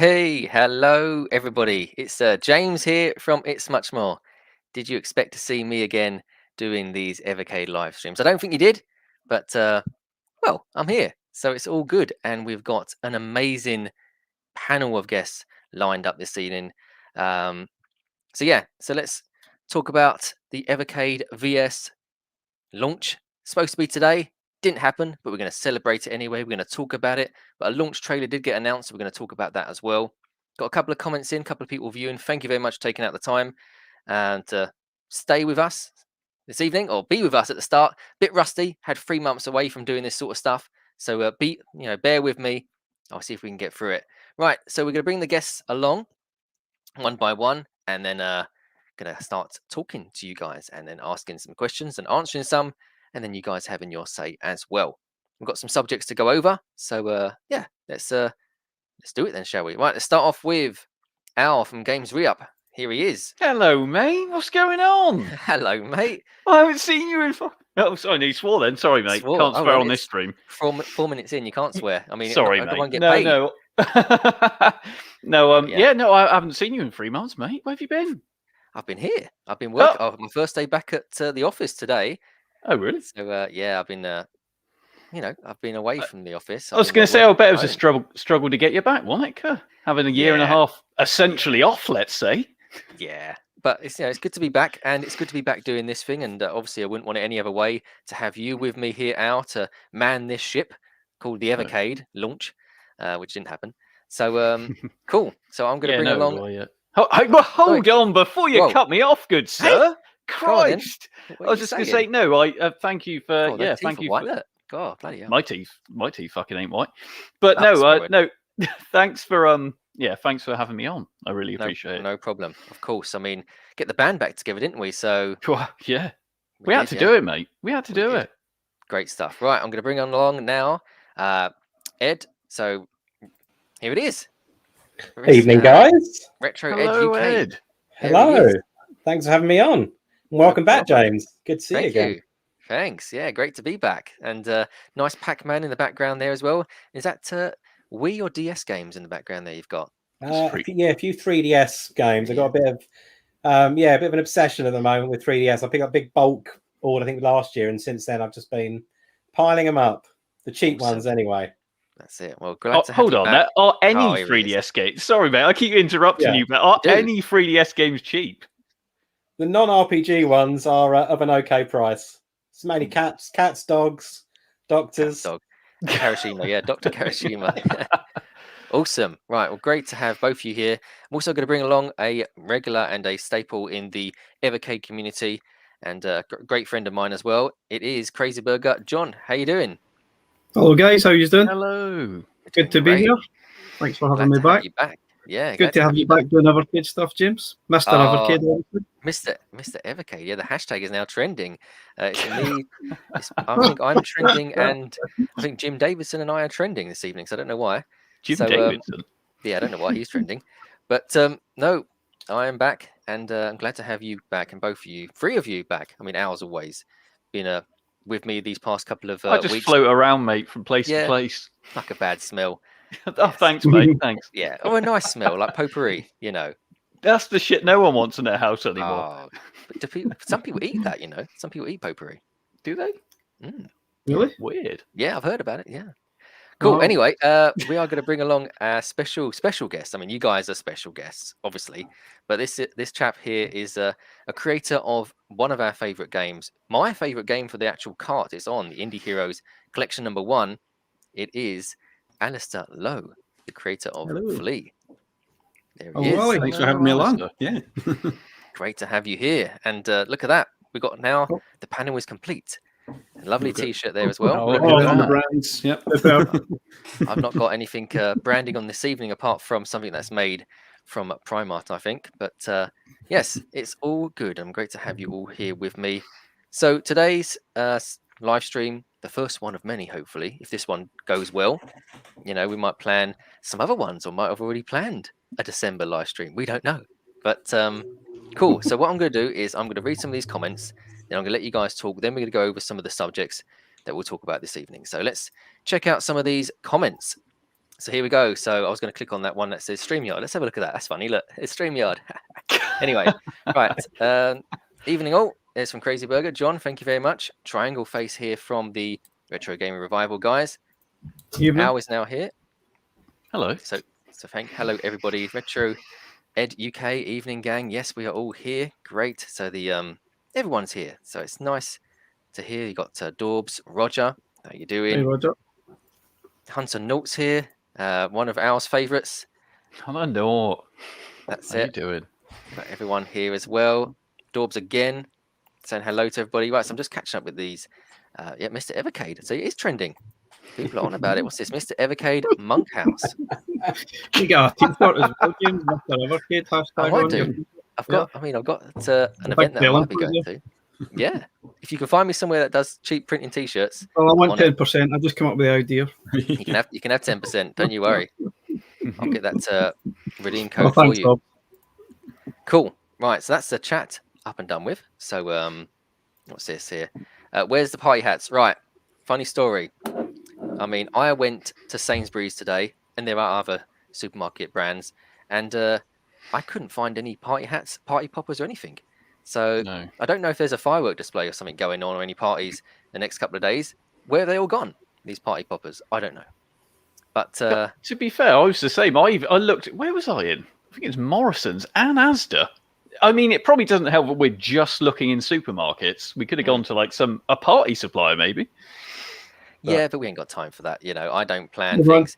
Hey, hello everybody. It's James here from It's Much More. Did you expect to see me again doing these Evercade live streams? I don't think you did, but well, I'm here, so it's all good, and we've got an amazing panel of guests lined up this evening. Um, so let's talk about the Evercade VS launch. Supposed to be today, didn't happen, but we're going to celebrate it anyway. We're going to talk about it. But a launch trailer did get announced, so we're going to talk about that as well. Got a couple of comments in, a couple of people viewing. Thank you very much for taking out the time and stay with us this evening, or be with us at the start. Bit rusty, had 3 months away from doing this sort of stuff, so bear with me. I'll see if we can get through it. Right, so we're going to bring the guests along one by one, and then gonna start talking to you guys, and then asking some questions and answering some, and then you guys having your say as well. We've got some subjects to go over, so yeah, let's do it then, shall we? Right, let's start off with Al from Games Re-Up. Here he is. Hello, mate. What's going on? Hello, mate. I haven't seen you in. Oh, sorry, no, you swore then. Sorry, mate. Swore. Can't Oh, swear well, on this it's stream. 4 minutes in, you can't swear. I mean, Sorry, I mate. won't get No, paid. no. No, yeah, no, I haven't seen you in 3 months, mate. Where have you been? I've been here. I've been working. Oh, my first day back at the office today. Oh, really? So yeah, I've been I've been away from the office. I was going to say, I bet it was a struggle to get you back, wasn't it? Having a year and a half essentially off, let's say. Yeah, but it's good to be back, and it's good to be back doing this thing. And obviously, I wouldn't want it any other way to have you with me here, Al, to man this ship called the Evercade launch, which didn't happen. So cool. So I'm going to bring along. Hold on before you cut me off, good sir. Hey, Christ! I was just going to say no. I thank you for thank you. For... God, bloody hell. My teeth fucking ain't white. But no. Thanks for thanks for having me on. I really appreciate it. No problem. Of course. I mean, get the band back together, didn't we? So yeah, we had to do it, mate. We had to do it. Great stuff. Right, I'm going to bring on along now, Ed. So here it is. Evening, guys. Retro Hello, Ed UK. Hello. Thanks for having me on. Welcome back, James. Good to see you again. Thanks. Yeah, great to be back. And nice Pac-Man in the background there as well. Is that Wii or DS games in the background there you've got? Yeah, a few 3DS games. I've got a bit of a bit of an obsession at the moment with 3DS. I picked up big bulk order, I think, last year, and since then I've just been piling them up. The cheap ones anyway. That's it. Well, glad to have hold you on. back. Are any 3DS games? Sorry, mate. I keep interrupting you, but are any 3DS games cheap? The non-RPG ones are of an okay price. It's mainly cats, dogs, doctors. Dog. Karashima, yeah, Dr. Karashima. Awesome. Right. Well, great to have both of you here. I'm also going to bring along a regular and a staple in the Evercade community, and a great friend of mine as well. It is Crazy Burger John. How you doing? Hello, guys. How you doing? Hello. Good to be here. Thanks for having me back. Yeah, good to have you back doing Evercade stuff, James. Mr. Evercade. Mr. Evercade. Yeah, the hashtag is now trending. It's me. I think I'm trending, and I think Jim Davidson and I are trending this evening. So I don't know why. Jim Davidson. Yeah, I don't know why he's trending, but no, I am back, and I'm glad to have you back, and both of you, 3 of you back. I mean, Al's always been with me these past couple of I just weeks. Float around, mate, from place to place. Like a bad smell. Oh, thanks, mate. Thanks. Yeah. Oh, a nice smell, like potpourri, That's the shit no one wants in their house anymore. But some people eat that, Some people eat potpourri. Do they? Really? Weird. Yeah, I've heard about it. Yeah. Cool. Oh. Anyway, we are going to bring along a special guest. I mean, you guys are special guests, obviously, but this chap here is a creator of one of our favorite games. My favorite game for the actual cart is on the Indie Heroes Collection #1. It is Alistair Lowe, the creator of Flea. There he is. Well, thanks for having me along. Yeah. Great to have you here. And look at that. We got now the panel is complete. A lovely T-shirt there as well. On the brands. Yep. I've not got anything branding on this evening apart from something that's made from Primart, I think. But yes, it's all good. I'm great to have you all here with me. So today's live stream, the first one of many, hopefully, if this one goes well, we might plan some other ones, or might have already planned a December live stream. We don't know, but cool. So what I'm going to do is I'm going to read some of these comments, then I'm going to let you guys talk. Then we're going to go over some of the subjects that we'll talk about this evening. So let's check out some of these comments. So here we go. So I was going to click on that one that says StreamYard. Let's have a look at that. That's funny. Look, it's StreamYard. Anyway, right. Evening all. It's from Crazy Burger. John, thank you very much. Triangle face here from the Retro Gaming Revival guys. Al is now here. Hello. So hello everybody. Retro Ed UK evening gang. Yes, we are all here. Great. So the everyone's here. So it's nice to hear. You got Dorbs, Roger. How you doing? Hey, Roger. Hunter Naught's here. One of Al's favourites. Hunter Naught. That's How it. you doing? Got everyone here as well. Dorbs again, saying hello to everybody. Right, so I'm just catching up with these. Yeah, Mr. Evercade. So it is trending. People are on about it. What's this? Mr. Evercade Monkhouse. You got a t-shirt as well, James. Mr. Evercade hashtag. I might do. I've got an event that I might be going to. Yeah. If you can find me somewhere that does cheap printing t-shirts. Well, I want 10%. I just come up with the idea. You can have 10%. Don't you worry. I'll get that redeem code for you. Bob. Cool. Right. So that's the chat up and done with. So what's this here? Where's the party hats? Right. Funny story. I mean, I went to Sainsbury's today, and there are other supermarket brands, and I couldn't find any party hats, party poppers, or anything. So No. I don't know if there's a firework display or something going on, or any parties the next couple of days. Where have they all gone? These party poppers? I don't know. But to be fair, I was the same. I looked. Where was I in? I think it's Morrison's and Asda. I mean, it probably doesn't help that we're just looking in supermarkets. We could have gone to like a party supplier, maybe. Yeah, but we ain't got time for that. You know, I don't plan things.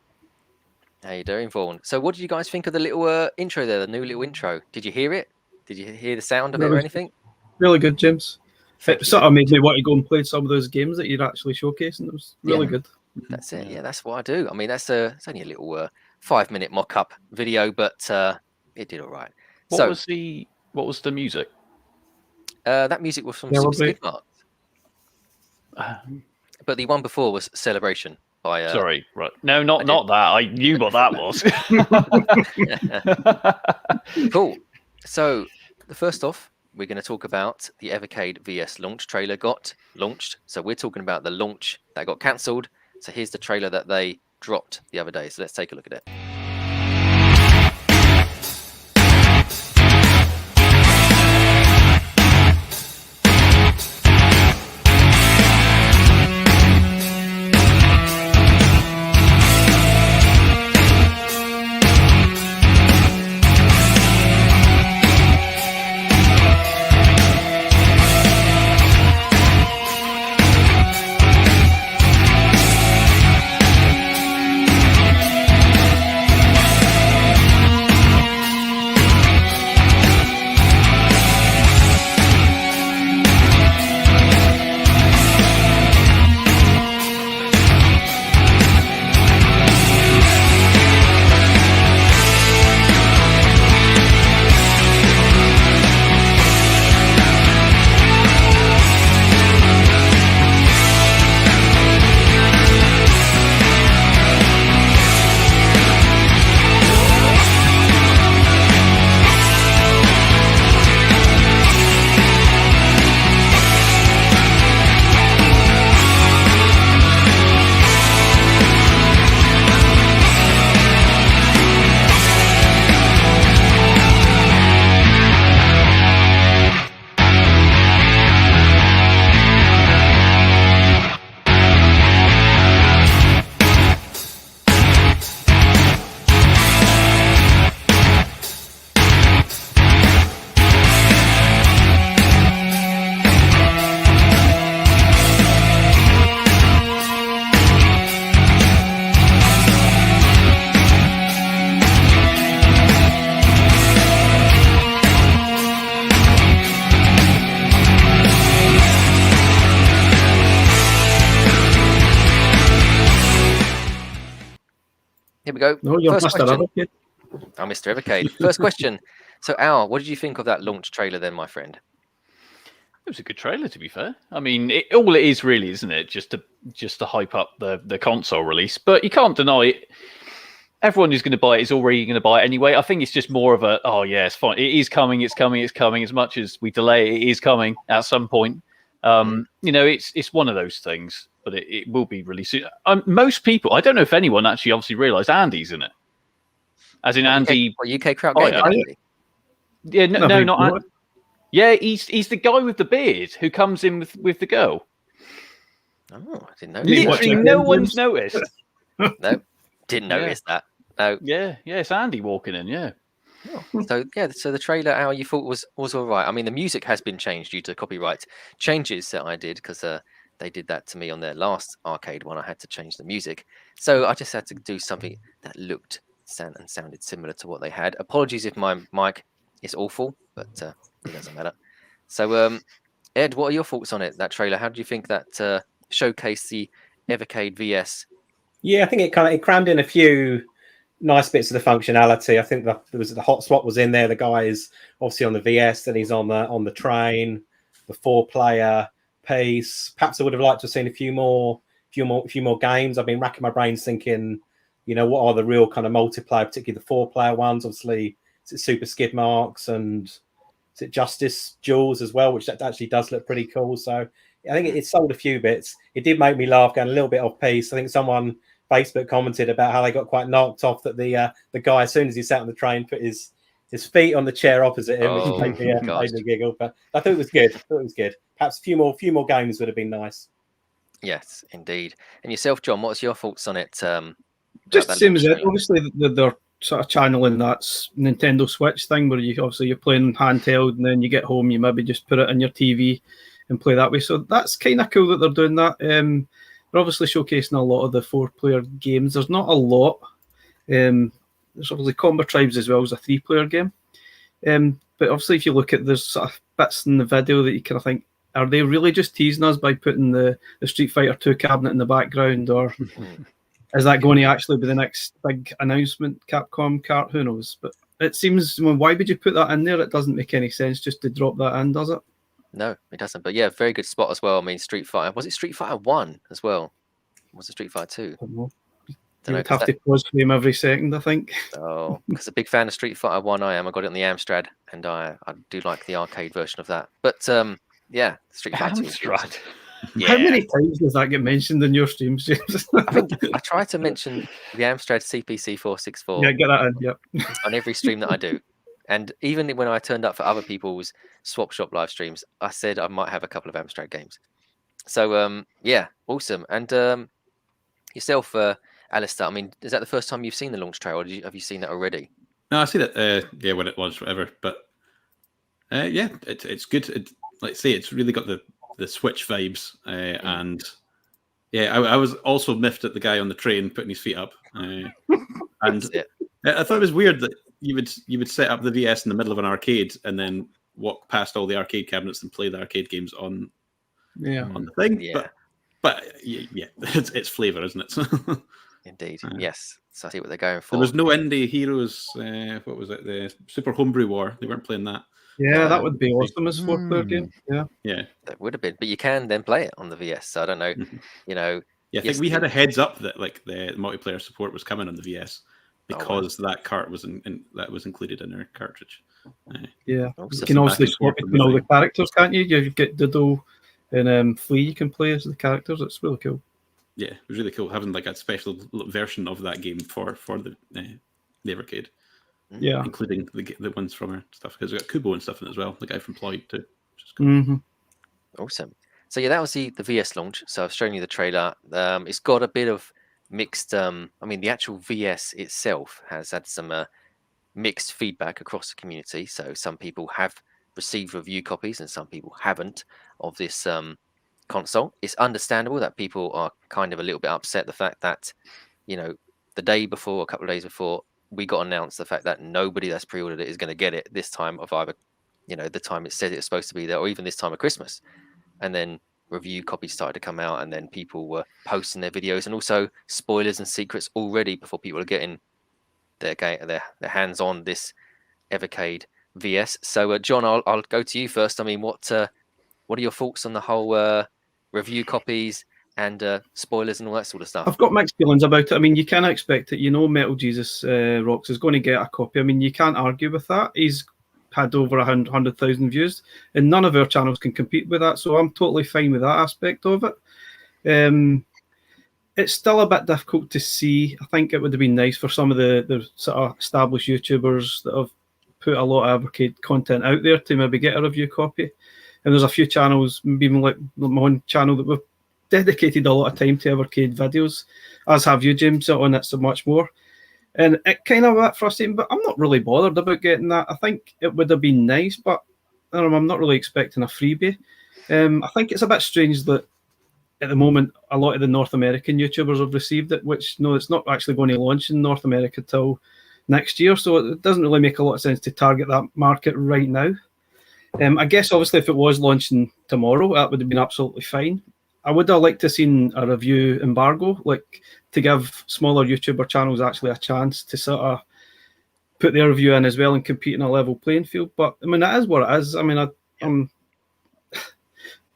How you doing, Vaughan? So what did you guys think of the little intro there, the new little intro? Did you hear it? Did you hear the sound of it or anything? Really good, James. It sort of made me want to go and play some of those games that you're actually showcasing. It was really good. That's it. Yeah, that's what I do. I mean, it's only a little 5-minute mock-up video, but it did all right. What was the music? That music was from Super Skid Marks. But the one before was Celebration by. Sorry, right? No, not that. I knew what that was. Cool. So, first off, we're going to talk about the Evercade VS launch trailer got launched. So we're talking about the launch that got cancelled. So here's the trailer that they dropped the other day. So let's take a look at it. Here we go. No, you're First Mr. question. Evercade. I'm Mr. Evercade. First question. So, Al, what did you think of that launch trailer then, my friend? It was a good trailer, to be fair. I mean, all it is really, isn't it? Just to hype up the console release. But you can't deny it. Everyone who's going to buy it is already going to buy it anyway. I think it's just more of a, oh yeah, it's fine. It is coming. It's coming. It's coming. As much as we delay it, it is coming at some point. You know, it's one of those things. but it will be released soon. Most people, I don't know if anyone actually obviously realised Andy's in it. As in Andy... UK Crowd Oh, Gaming, yeah. Andy? Yeah, no, Never not even Andy. Yeah, he's the guy with the beard who comes in with the girl. Oh, I didn't know. Literally, no one's noticed. No, didn't notice that. No. Yeah, it's Andy walking in. Yeah. Oh, so the trailer, Al, you thought was all right. I mean, the music has been changed due to copyright changes that I did because they did that to me on their last arcade one. I had to change the music, so I just had to do something that looked and sounded similar to what they had. Apologies if my mic is awful, but it doesn't matter. So, Ed, what are your thoughts on it? That trailer? How do you think that showcased the Evercade VS? Yeah, I think it crammed in a few nice bits of the functionality. I think there was the hotspot was in there. The guy is obviously on the VS, and he's on the train. The 4-player piece. Perhaps I would have liked to have seen a few more games. I've been racking my brains thinking, what are the real kind of multiplayer, particularly the 4-player ones. Obviously, is it Super Skid Marks and is it Justice Duels as well, which that actually does look pretty cool. So I think it sold a few bits. It did make me laugh, going a little bit off piece. I think someone Facebook commented about how they got quite knocked off that the guy, as soon as he sat on the train, put his feet on the chair opposite him, which made me giggle. But I thought it was good. Perhaps a few more games would have been nice. Yes, indeed. And yourself, John, what's your thoughts on it? Just the same as it. Obviously, they're sort of channeling that Nintendo Switch thing where you're playing handheld, and then you get home, you maybe just put it on your TV and play that way. So that's kind of cool that they're doing that. They're obviously showcasing a lot of the 4-player games. There's not a lot. There's obviously Combo Tribes as well as a 3-player game. But obviously, if you look at there's sort of bits in the video that you kind of think, are they really just teasing us by putting the Street Fighter 2 cabinet in the background, or is that going to actually be the next big announcement, Capcom cart? Who knows? But it seems, why would you put that in there? It doesn't make any sense just to drop that in, does it? No, it doesn't. But yeah, very good spot as well. I mean, Street Fighter. Was it Street Fighter 1 as well? Was it Street Fighter 2? I don't know. You would have to pause for him every second, I think. Oh, because a big fan of Street Fighter 1 I am. I got it on the Amstrad, and I do like the arcade version of that. But yeah, Street Fighter 2. Amstrad. Yeah. How many times does that get mentioned in your streams, James? I try to mention the Amstrad CPC 464. Yeah, get that in, yep. On every stream that I do. And even when I turned up for other people's Swap Shop live streams, I said I might have a couple of Amstrad games. So, yeah, awesome. And yourself, Alistair, I mean, is that the first time you've seen the launch trailer, or have you seen that already? No, I see that, when it was, whatever. But, yeah, it's good. Like I say, it's really got the Switch vibes. And, yeah, I was also miffed at the guy on the train putting his feet up. And I thought it was weird that you would set up the VS in the middle of an arcade and then walk past all the arcade cabinets and play the arcade games on the thing. Yeah. But yeah, it's flavor, isn't it? Indeed, yes. So I see what they're going for. There was no Indie Heroes. What was it? The Super Homebrew War. They weren't playing that. Yeah, that would be awesome as 4-player game. Yeah, that would have been. But you can then play it on the VS. So I don't know. Yeah, I think we had a heads up that like the multiplayer support was coming on the VS. Because that cart was that was included in our cartridge. Yeah, you can also swap between all the characters, can't you? You get Diddle and Flea. You can play as the characters. It's really cool. Yeah, it was really cool having like a special version of that game for the Evercade. Yeah, including the ones from our stuff because we got Kubo and stuff in it as well. The guy from Ployd too. Which is cool. Awesome. So yeah, that was the VS launch. So I've shown you the trailer. It's got a bit of mixed. I mean, the actual VS itself has had some mixed feedback across the community. So some people have received review copies and some people haven't of this console. It's understandable that people are kind of a little bit upset the fact that, the day before, a couple of days before, we got announced the fact that nobody that's pre-ordered it is going to get it this time of either, the time it said it was supposed to be there or even this time of Christmas. And then review copies started to come out and then people were posting their videos and also spoilers and secrets already before people are getting their hands on this Evercade VS. So John, I'll go to you first. I mean, what are your thoughts on the whole review copies and spoilers and all that sort of stuff? I've got mixed feelings about it. I mean, you can't expect it. Metal Jesus Rocks is going to get a copy. I mean, you can't argue with that. He's had over 100,000 views, and none of our channels can compete with that. So I'm totally fine with that aspect of it. It's still a bit difficult to see. I think it would have been nice for some of the sort of established YouTubers that have put a lot of Evercade content out there to maybe get a review copy. And there's a few channels, maybe even like my own channel, that we've dedicated a lot of time to Evercade videos, as have you, James, on it so much more. And it kind of a bit frustrating, but I'm not really bothered about getting that. I think it would have been nice, but I'm not really expecting a freebie. I think it's a bit strange that at the moment a lot of the North American YouTubers have received it, which no, it's not actually going to launch in North America till next year, so it doesn't really make a lot of sense to target that market right now. I guess obviously if it was launching tomorrow, that would have been absolutely fine. I would have liked to have seen a review embargo, like to give smaller YouTuber channels actually a chance to sort of put their review in as well and compete in a level playing field. But I mean, it is what it is. I mean,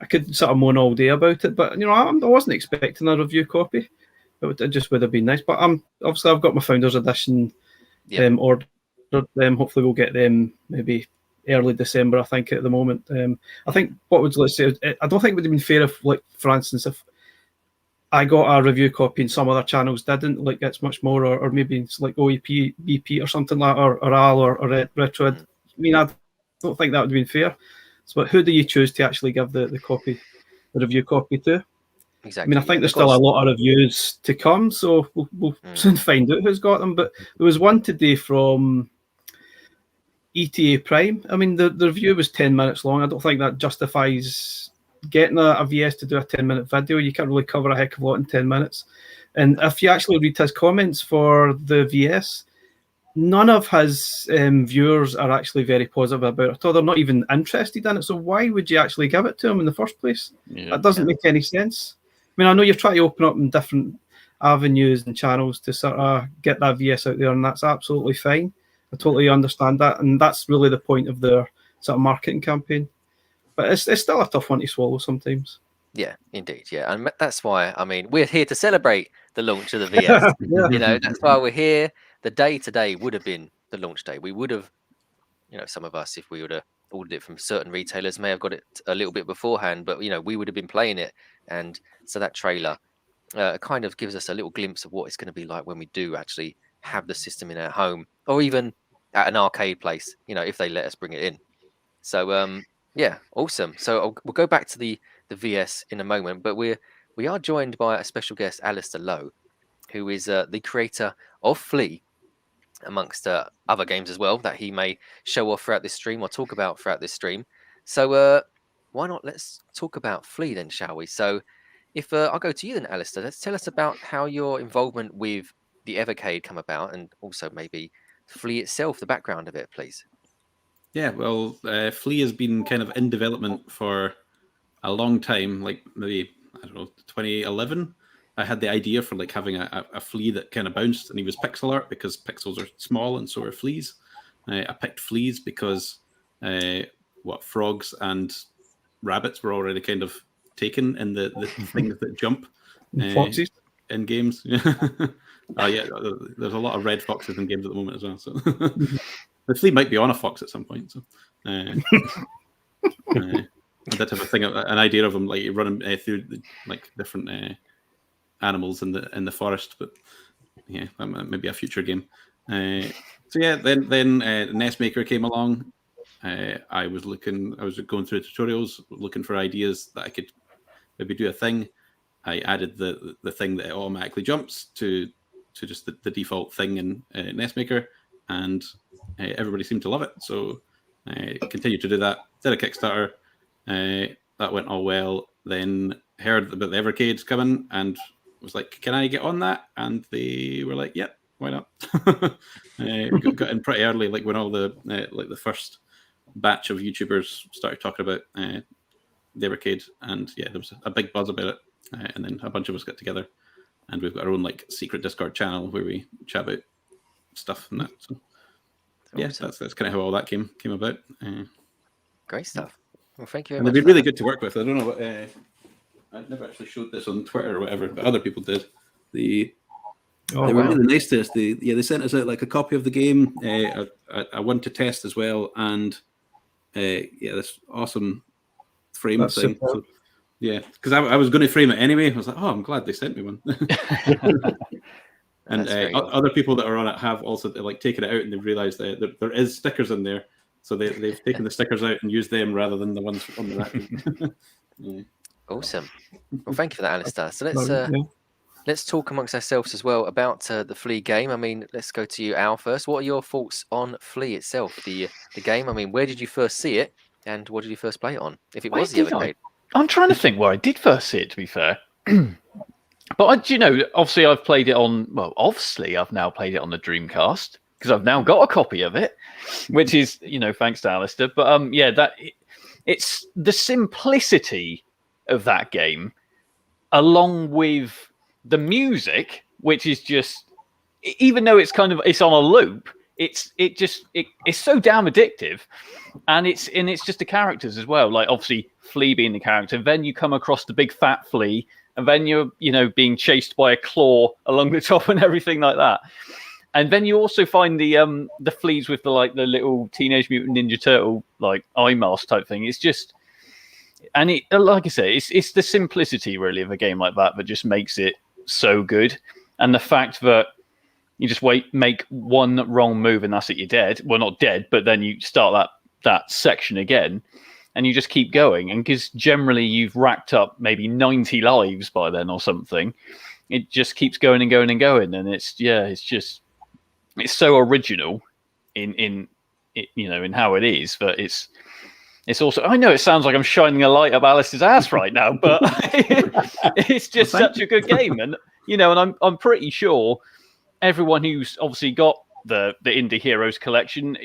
I could sort of moan all day about it, but I wasn't expecting a review copy. It just would have been nice. But obviously I've got my Founders Edition ordered. Hopefully we'll get them maybe early December, I think, at the moment. I think let's say, I don't think it would have been fair if, like, for instance, if I got a review copy and some other channels didn't, like It's Much More, or maybe it's like OEP, BP or something like that, or AL or Retro. I mean, I don't think that would have been fair. So, but who do you choose to actually give the review copy to? Exactly. I mean, I think there's still a lot of reviews to come, so we'll soon find out who's got them. But there was one today from ETA Prime. I mean, the review was 10 minutes long. I don't think that justifies getting a VS to do a 10-minute video. You can't really cover a heck of a lot in 10 minutes. And if you actually read his comments for the VS, none of his viewers are actually very positive about it, or they're not even interested in it. So why would you actually give it to him in the first place? That doesn't make any sense. I mean, I know you're trying to open up in different avenues and channels to sort of get that VS out there, and that's absolutely fine. I totally understand that, and that's really the point of their sort of marketing campaign. But it's still a tough one to swallow sometimes. Yeah, indeed. Yeah, and that's why, I mean, we're here to celebrate the launch of the VS. That's why we're here. The day today would have been the launch day. We would have, some of us, if we would have ordered it from certain retailers, may have got it a little bit beforehand, but we would have been playing it. And so that trailer kind of gives us a little glimpse of what it's going to be like when we do actually have the system in our home, or even at an arcade place, if they let us bring it in. So yeah, awesome. So we'll go back to the VS in a moment, but we are joined by a special guest, Alistair Lowe, who is the creator of Flea, amongst other games as well that he may show off throughout this stream or talk about throughout this stream. So why not let's talk about Flea then, shall we? So if I'll go to you then, Alistair, let's tell us about how your involvement with the Evercade come about, and also maybe Flea itself, the background of it, please. Yeah, well, Flea has been kind of in development for a long time, like maybe, 2011. I had the idea for like having a flea that kind of bounced, and he was pixel art because pixels are small and so are fleas. I picked fleas because frogs and rabbits were already kind of taken in the things that jump Foxes in games. Oh yeah, there's a lot of red foxes in games at the moment as well. So the flea might be on a fox at some point. So I did have an idea of him like running through like different animals in the forest, but yeah, maybe a future game. So yeah, then Nest Maker came along. I was going through tutorials, looking for ideas that I could maybe do a thing. I added the thing that automatically jumps to just the default thing in Nest Maker, and everybody seemed to love it. So I continued to do that. Did a Kickstarter. That went all well. Then heard about the Evercade coming and was like, "Can I get on that?" And they were like, "Yep, why not?" Got in pretty early, like when all the the first batch of YouTubers started talking about the Evercade, and yeah, there was a big buzz about it. And then a bunch of us got together, and we've got our own like secret Discord channel where we chat about stuff and that. So yeah, that's kind of how all that came about. Great stuff. Well, thank you very and much. They've been really good to work with. I don't know what I never actually showed this on Twitter or whatever, but other people did. They were really nice to us. They sent us out like a copy of the game, a one to test as well, and this awesome frame thing. So, Yeah, because I was going to frame it anyway. I was like, oh, I'm glad they sent me one. And other people that are on it have also like taken it out and they've realised that there is stickers in there, so they've taken the stickers out and used them rather than the ones on the rack. Yeah. Awesome. Well, thank you for that, Alistair. So let's talk amongst ourselves as well about the Flea game. I mean, let's go to you, Al, first. What are your thoughts on Flea itself, the game? I mean, where did you first see it, and what did you first play it on? If it was the Evercade. I'm trying to think where I did first see it, to be fair. But, obviously I've played it on, well, obviously I've now played it on the Dreamcast, because I've now got a copy of it, which is, thanks to Alistair. But, it's the simplicity of that game, along with the music, which is just, even though it's on a loop, it's so damn addictive, and it's just the characters as well. Like obviously Flea being the character, then you come across the big fat Flea, and then you're being chased by a claw along the top and everything like that. And then you also find the fleas with the little Teenage Mutant Ninja Turtle like eye mask type thing. It's just, and it, like I say, it's the simplicity really of a game like that just makes it so good. And the fact that you just make one wrong move and that's it, you're dead. Well, not dead, but then you start that section again, and you just keep going. And because generally you've racked up maybe 90 lives by then or something, it just keeps going and going and going. And it's so original in how it is, but it's also, I know it sounds like I'm shining a light up Alice's ass right now, but it's just such a good game. And, and I'm pretty sure everyone who's obviously got the Indie Heroes collection,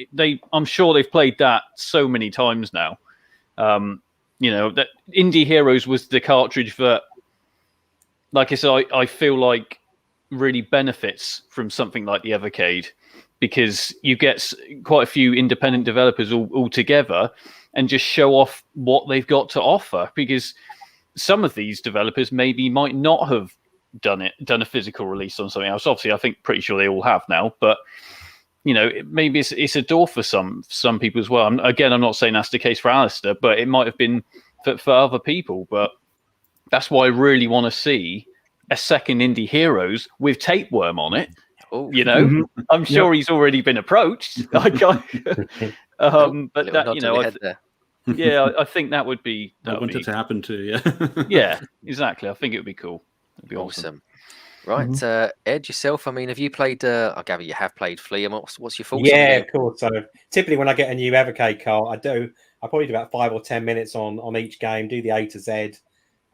I'm sure they've played that so many times now. That Indie Heroes was the cartridge that, like I said, I feel like really benefits from something like the Evercade, because you get quite a few independent developers all together and just show off what they've got to offer, because some of these developers maybe might not have done a physical release on something else. Obviously, I think pretty sure they all have now, but maybe it's a door for some people as well. I'm not saying that's the case for Alistair, but it might have been for other people. But that's why I really want to see a second Indie Heroes with Tapeworm on it. Oh, I'm sure he's already been approached. But that, I think that would be. I want it to happen too. Yeah. Yeah, exactly. I think it would be cool. It'd be awesome. Right, Ed, yourself. I mean, have you played? I gather you have played Flea. And what's your thoughts? Yeah, of course. So typically, when I get a new Evercade cart, I probably do about 5 or 10 minutes on each game, do the A to Z,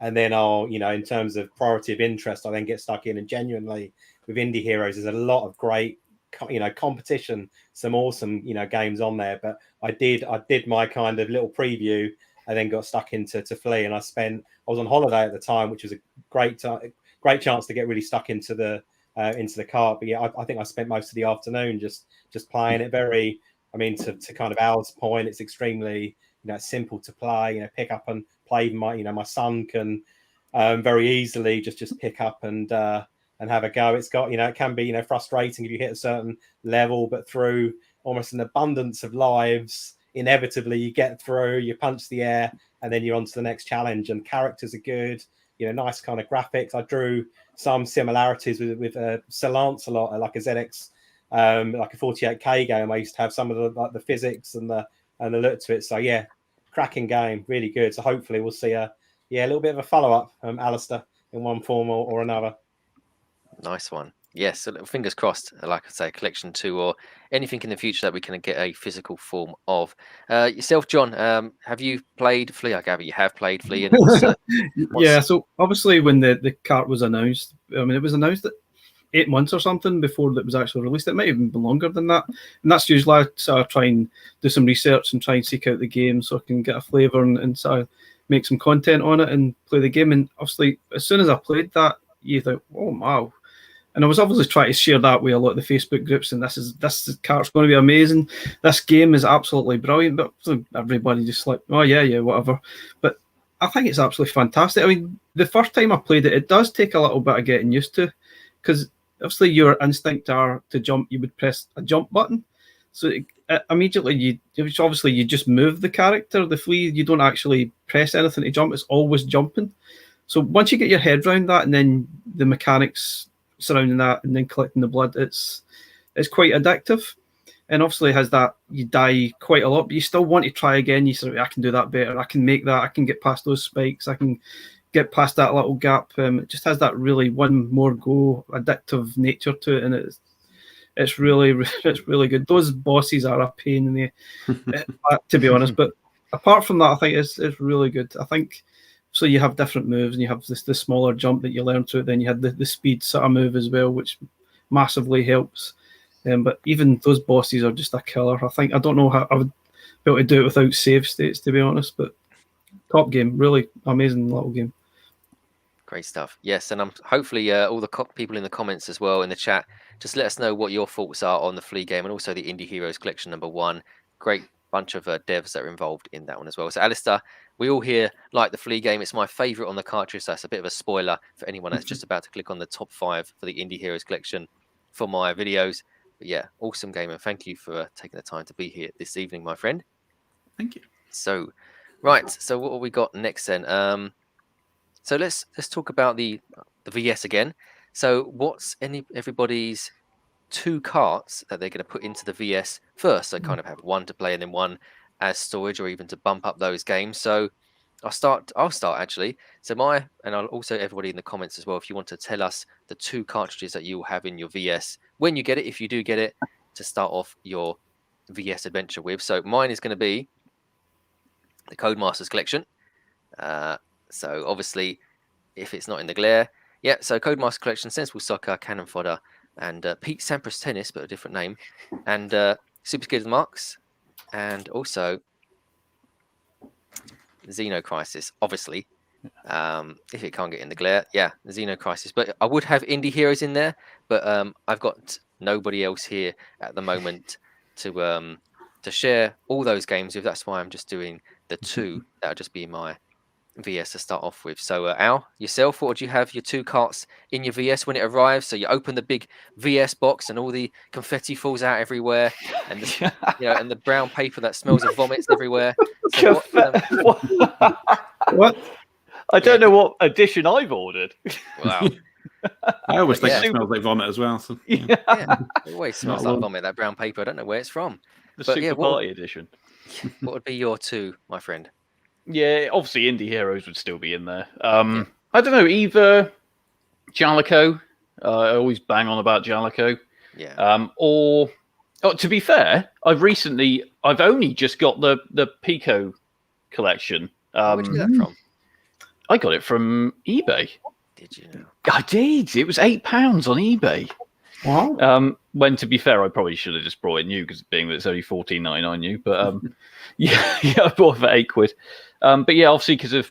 and then I'll, in terms of priority of interest, I then get stuck in. And genuinely, with Indie Heroes, there's a lot of great, competition, some awesome, games on there. But I did my kind of little preview, and then got stuck into Flea, and I was on holiday at the time, which was a great chance to get really stuck into the cart. But yeah, I think I spent most of the afternoon just playing it. To kind of Al's point, it's extremely simple to play. Pick up and play. My son can very easily just pick up and have a go. It's got it can be frustrating if you hit a certain level, but through almost an abundance of lives, inevitably you get through. You punch the air, and then you're on to the next challenge. And characters are good. Nice kind of graphics. I drew some similarities with Sir Lancelot, like a ZX, like a 48K game. I used to have some of the physics and the look to it. So yeah, cracking game, really good. So hopefully we'll see a little bit of a follow up, Alistair, in one form or another. Nice one. Yes, so fingers crossed. Like I say, collection 2 or anything in the future that we can get a physical form of. Yourself, John, have you played Flea? I gather you have played Flea. And yeah, so obviously when the cart was announced, it was announced that 8 months or something before it was actually released. It might even be longer than that. And that's usually I sort of try and do some research and try and seek out the game so I can get a flavour and sort of make some content on it and play the game. And obviously, as soon as I played that, you thought, oh, wow. And I was obviously trying to share that with a lot of the Facebook groups, and this cart's going to be amazing. This game is absolutely brilliant. But everybody just like, oh yeah, whatever. But I think it's absolutely fantastic. The first time I played it, it does take a little bit of getting used to, because obviously your instinct are to jump. You would press a jump button, so immediately you just move the character, the Flea. You don't actually press anything to jump, it's always jumping. So once you get your head around that, and then the mechanics surrounding that, and then collecting the blood, it's quite addictive. And obviously it has that you die quite a lot, but you still want to try again. You say, I can do that better. I can make that. I can get past those spikes. I can get past that little gap. It just has that really one more go addictive nature to it, and it's really good. Those bosses are a pain in the to be honest, but apart from that, I think it's really good. I think so. You have different moves, and you have the smaller jump that you learn to it. Then you had the speed sort of move as well, which massively helps. But even those bosses are just a killer. I don't know how I would be able to do it without save states, to be honest. But top game, really amazing little game. Great stuff. Yes, and hopefully all the people in the comments as well in the chat, just let us know what your thoughts are on the Flea game and also the Indie Heroes Collection #1. Great bunch of devs that are involved in that one as well. So Alistair, we all here like the Flea game. It's my favourite on the cartridge, so that's a bit of a spoiler for anyone that's just about to click on the top 5 for the Indie Heroes Collection for my videos. But yeah, awesome game, and thank you for taking the time to be here this evening, my friend. Thank you. So, right, so what have we got next then? So let's talk about the VS again. So what's everybody's 2 carts that they're going to put into the VS first? So kind of have one to play and then one as storage, or even to bump up those games. So I'll start actually. So and I'll also everybody in the comments as well, if you want to tell us the 2 cartridges that you will have in your VS when you get it, if you do get it, to start off your VS adventure with. So mine is going to be the Codemasters Collection. So obviously, if it's not in the glare, yeah. So Codemasters Collection, Sensible Soccer, Cannon Fodder, and Pete Sampras Tennis, but a different name, and Super Skids Marks, and also Xeno Crisis, obviously. If it can't get in the glare, yeah, Xeno Crisis. But I would have Indie Heroes in there, but I've got nobody else here at the moment to share all those games with. That's why I'm just doing the 2. That'll just be my VS to start off with. So Al, yourself, what would you have your 2 carts in your VS when it arrives? So you open the big VS box and all the confetti falls out everywhere, and the, and the brown paper that smells of vomits everywhere. So what? I don't know what edition I've ordered. Wow. I always think it smells like vomit as well. So, yeah, it always smells like vomit, that brown paper. I don't know where it's from. The Super Party edition. What would be your 2, my friend? Yeah, obviously Indie Heroes would still be in there. I don't know, either Jalico. I always bang on about Jalico. Yeah. Or to be fair, I've only just got the Pico collection. Where'd you get that from? I got it from eBay. Did you know? I did. It was £8 on eBay. Wow. When to be fair, I probably should have just brought it new, because being that it's only $14.99 new. But yeah, I bought it for £8. But yeah, obviously because of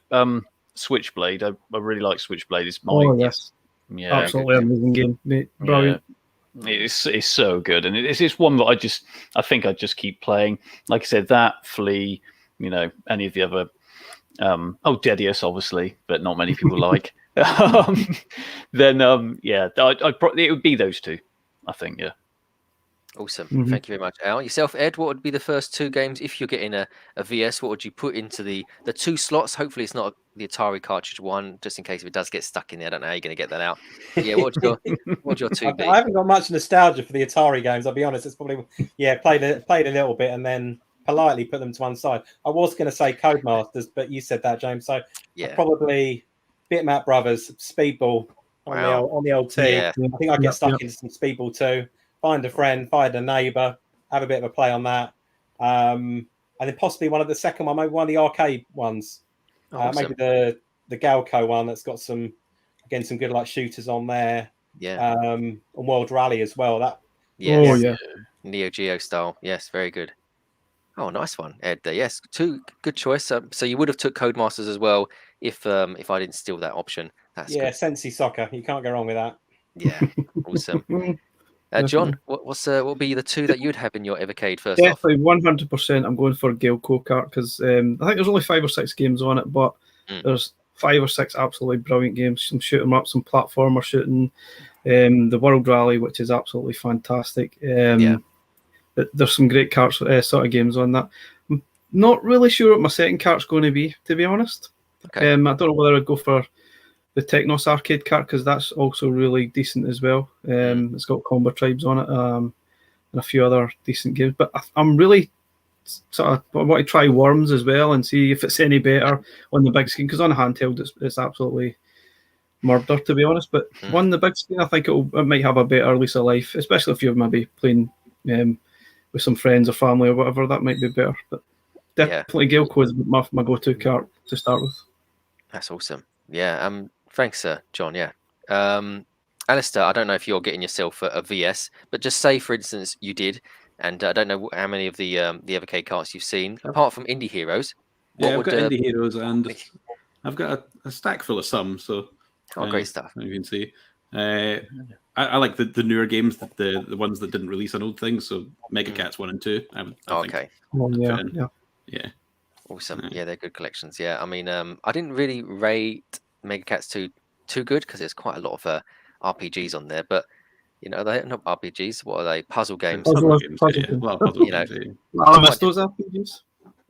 Switchblade, I really like Switchblade. It's mine. Yes, yeah, absolutely amazing game, mate. Brilliant. Yeah. It's so good, and it's one that I think I just keep playing. Like I said, that Flea, any of the other. Dedius, obviously, but not many people like. Then it would be those 2, I think. Yeah. Awesome. Thank you very much, Al. Yourself, Ed, what would be the first 2 games if you're getting a VS? What would you put into the 2 slots? Hopefully, it's not the Atari cartridge one, just in case if it does get stuck in there. I don't know how you're going to get that out. But yeah, what would your 2 be? I haven't got much nostalgia for the Atari games. I'll be honest. It's probably played a little bit and then politely put them to one side. I was going to say Codemasters, but you said that, James. So yeah, probably Bitmap Brothers, Speedball on the old T. Yeah. I think I get stuck into some Speedball too. Find a friend, find a neighbour, have a bit of a play on that, and then possibly one of the second one, maybe one of the arcade ones, maybe the Galco one that's got some good like shooters on there. Yeah. And World Rally as well. That. Yes. Oh yeah. Neo Geo style. Yes, very good. Oh, nice one, Ed. Yes, 2 good choice. So you would have took Codemasters as well if I didn't steal that option. That's good. Sensi Soccer. You can't go wrong with that. Yeah, awesome. John, what would be the 2 that you'd have in your Evercade first Definitely, 100%. I'm going for Gale-Co Kart, because I think there's only 5 or 6 games on it, but there's 5 or 6 absolutely brilliant games. Some shoot 'em up, some platformer shooting, the World Rally, which is absolutely fantastic. There's some great kart sort of games on that. Not really sure what my second cart's going to be, to be honest. Okay. I don't know whether I'd go for the Technos arcade cart because that's also really decent as well. It's got Combo Tribes on it and a few other decent games. But I'm really I want to try Worms as well and see if it's any better on the big screen, because on handheld it's absolutely murder, to be honest. But on the big screen, I think it might have a better lease of life, especially if you're maybe playing with some friends or family or whatever. That might be better. But definitely Gaelco is my go-to cart to start with. That's awesome. Yeah. Thanks, John. Yeah. Alistair, I don't know if you're getting yourself a VS, but just say, for instance, you did, and I don't know how many of the Evercade carts you've seen, apart from Indie Heroes. Yeah, I've got Indie Heroes, and I've got a stack full of some. So, great stuff. You can see. I like the newer games, the ones that didn't release on old things. So, Mega Cats 1 and 2. Okay. Yeah. Awesome. Yeah, they're good collections. Yeah, I mean, I didn't really rate Mega Cats 2 too good because there's quite a lot of RPGs on there, but you know, they're not RPGs. What are they? Puzzle games. Puzzle games. A lot of puzzle games. I missed those RPGs.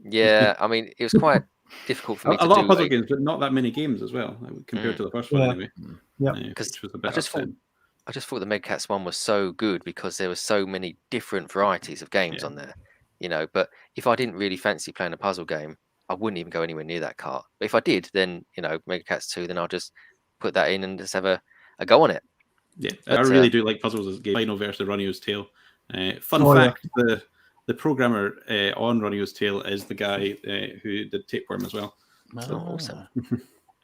Yeah, I mean, it was quite difficult for me to do. A lot of puzzle games, but not that many games as well, compared to the first one anyway. Yeah, because I just thought the Mega Cats 1 was so good because there were so many different varieties of games on there. You know, but if I didn't really fancy playing a puzzle game, I wouldn't even go anywhere near that cart. But if I did, then, you know, Mega Cats 2, then I'll just put that in and just have a go on it. Yeah, but, I really do like puzzles as a game. Final versus Runio's Tale. Fun fact, the programmer on Runio's Tale is the guy who did Tapeworm as well. So awesome.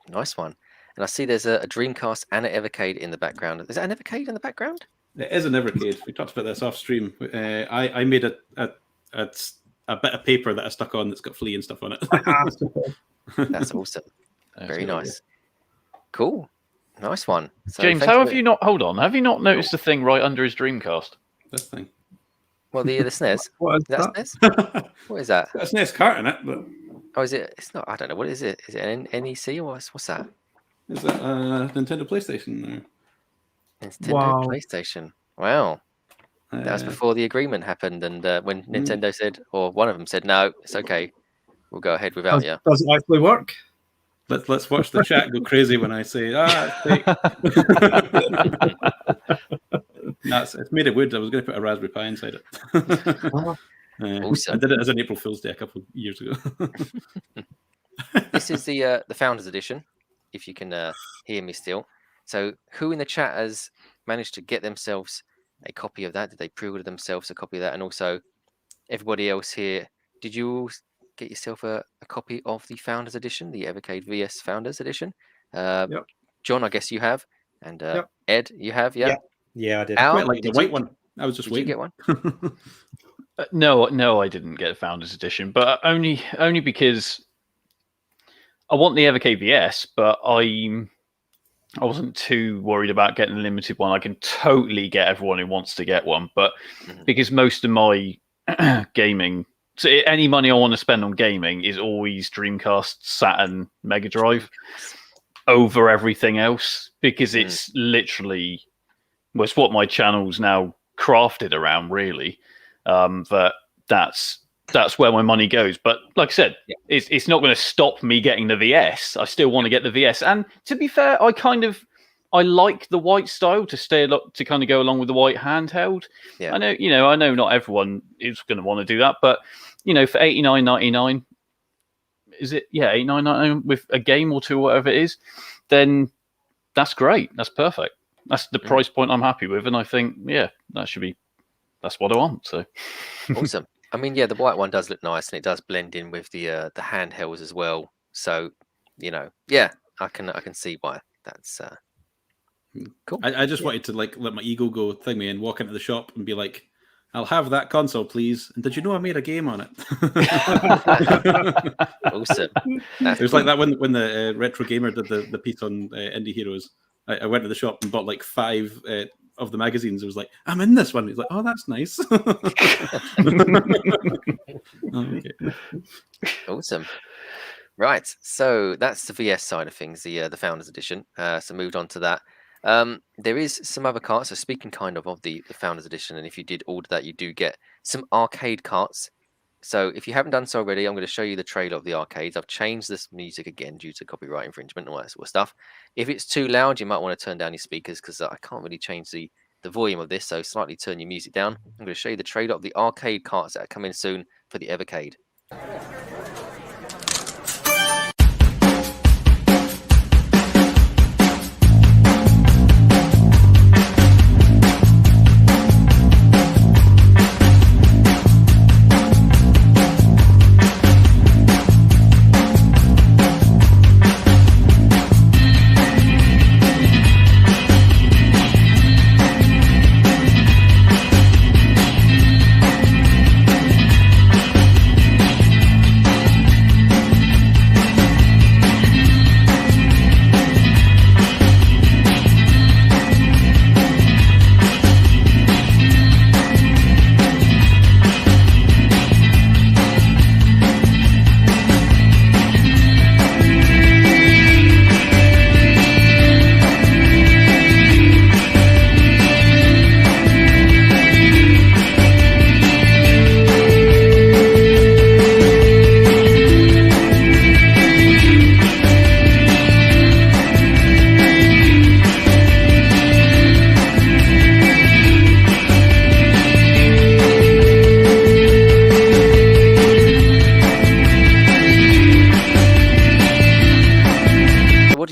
Nice one. And I see there's a Dreamcast and an Evercade in the background. Is that an Evercade in the background? It is an Evercade. We talked about this off stream. I made a bit of paper that I stuck on that's got Flea and stuff on it. That's awesome. Very nice. Cool. Nice one. So James, how have you not? Hold on. Have you not noticed the thing right under his Dreamcast? This thing. Well, the SNES. What is that? SNES? What is that? It's a SNES cart in it, but is it? It's not. I don't know. What is it? Is it an NEC or what's that? Is that Nintendo PlayStation? Nintendo PlayStation. Wow. That was before the agreement happened, and when Nintendo said, or one of them said, "No, it's okay, we'll go ahead without you." Does it actually work? Let's watch the chat go crazy when I say, it's fake. It's made of wood. I was going to put a Raspberry Pi inside it. Awesome. I did it as an April Fool's Day a couple of years ago. This is the Founders Edition, if you can hear me still. So who in the chat has managed to get themselves a copy of that? Did they pre-order themselves a copy of that? And also, everybody else here, did you all get yourself a copy of the Founders Edition, the Evercade VS Founders Edition? John, I guess you have. And Ed, you have, Yeah, I did. Al, Quite like the white one. I was just waiting. Did you get one? No, I didn't get a Founders Edition, but only because I want the Evercade VS, but I wasn't too worried about getting a limited one. I can totally get everyone who wants to get one, but because most of my gaming, so any money I want to spend on gaming is always Dreamcast, Saturn, Mega Drive over everything else, because it's literally, well, it's what my channel's now crafted around, really. That's where my money goes. But like I said, it's not going to stop me getting the VS. I still want to get the VS. And to be fair, I like the white style to kind of go along with the white handheld. Yeah. I know not everyone is going to want to do that, but for $89.99, is it? Yeah, $89.99 with a game or two, whatever it is, then that's great. That's perfect. That's the price point I'm happy with, and I think that's what I want. So awesome. I mean, the white one does look nice, and it does blend in with the handhelds as well. So, I can see why that's cool. I just wanted to let my ego go thing and walk into the shop and be like, "I'll have that console, please." And did you know I made a game on it? Awesome. It was like that when the Retro Gamer did the piece on Indie Heroes. I went to the shop and bought like 5 of the magazines. It was like, I'm in this one. He's like, oh, that's nice. Okay. Awesome. Right. So that's the VS side of things, the Founders Edition. So moved on to that. There is some other carts. So speaking kind of the Founders Edition, and if you did order that, you do get some arcade carts. So if you haven't done so already, I'm going to show you the trailer of the arcades. I've changed this music again due to copyright infringement and all that sort of stuff. If it's too loud, you might want to turn down your speakers because I can't really change the volume of this, so slightly turn your music down. I'm going to show you the trailer of the arcade carts that are coming soon for the Evercade.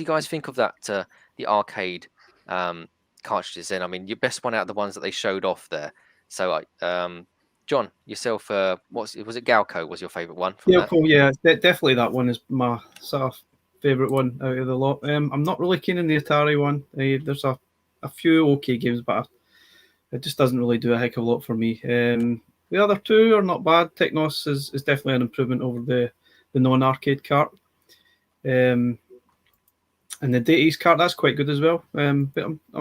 Guys think of that the arcade cartridges then? I mean, your best one out of the ones that they showed off there. So John, yourself, was it Galco was your favorite one from that? Cool, yeah, definitely that one is my sort of favorite one out of the lot. I'm not really keen on the Atari one. There's a few okay games, but it just doesn't really do a heck of a lot for me. The other two are not bad. Technos is definitely an improvement over the non-arcade cart. And the Daytase cart, that's quite good as well. But I'm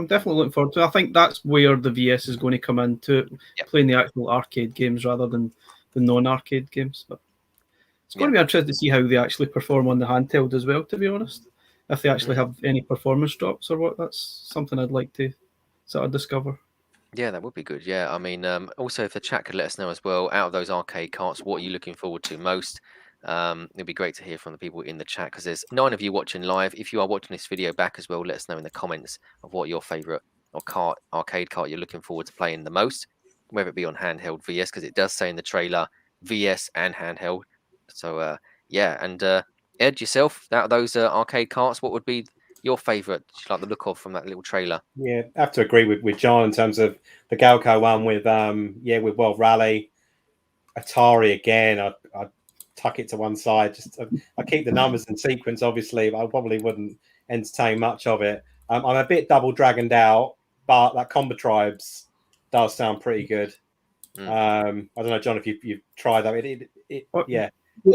definitely looking forward to it. I think that's where the VS is going to come into playing the actual arcade games rather than the non-arcade games. But it's going to be interesting to see how they actually perform on the handheld as well, to be honest. If they actually have any performance drops or what, that's something I'd like to sort of discover. Yeah, that would be good. Yeah, I mean, also if the chat could let us know as well, out of those arcade carts, what are you looking forward to most? It'd be great to hear from the people in the chat because there's 9 of you watching live. If you are watching this video back as well, let us know in the comments of what your favorite arcade cart you're looking forward to playing the most, whether it be on handheld VS, because it does say in the trailer VS and handheld. So yeah, and Ed, yourself, out of those arcade carts, what would be your favorite you like the look of from that little trailer? Yeah, I have to agree with John in terms of the Galco one with with World Rally. Atari again, I'd tuck it to one side. Just I keep the numbers in sequence, obviously, but I probably wouldn't entertain much of it. I'm a bit double dragoned out, but that Combo Tribes does sound pretty good. I don't know, John, if you've tried that.